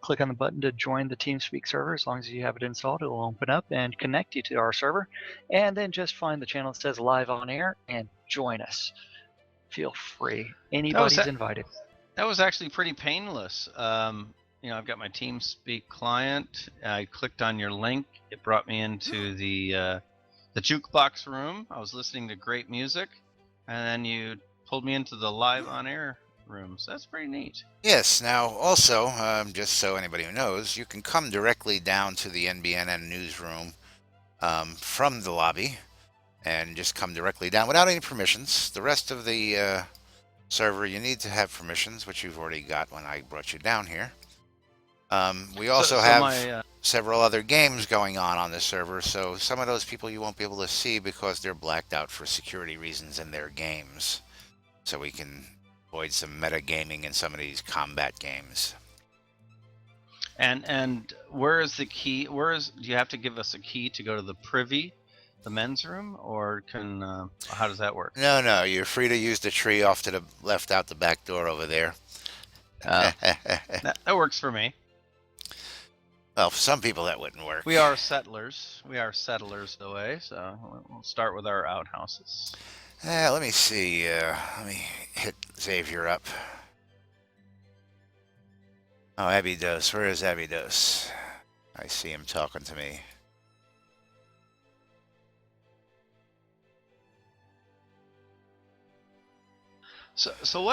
click on the button to join the TeamSpeak server. As long as you have it installed, it will open up and connect you to our server. And then just find the channel that says live on air and join us. Feel free. Anybody's invited. that was actually pretty painless. I've got my TeamSpeak client. I clicked on your link. It brought me into the jukebox room. I was listening to great music, and then you pulled me into the live on air room. So that's pretty neat. Yes, now also, just so anybody who knows, you can come directly down to the NBNN newsroom from the lobby and just come directly down without any permissions. The rest of the server, you need to have permissions, which you've already got when I brought you down here. We also have several other games going on this server, so some of those people you won't be able to see because they're blacked out for security reasons in their games. So we can avoid some metagaming in some of these combat games. And where is the key? Do you have to give us a key to go to the privy, the men's room, or how does that work? No, you're free to use the tree off to the left out the back door over there. That works for me. Well, for some people that wouldn't work. We are settlers. We are settlers away, so we'll start with our outhouses. Let me see. Let me hit Xavier up. Oh, Abydos. Where is Abydos? I see him talking to me. So what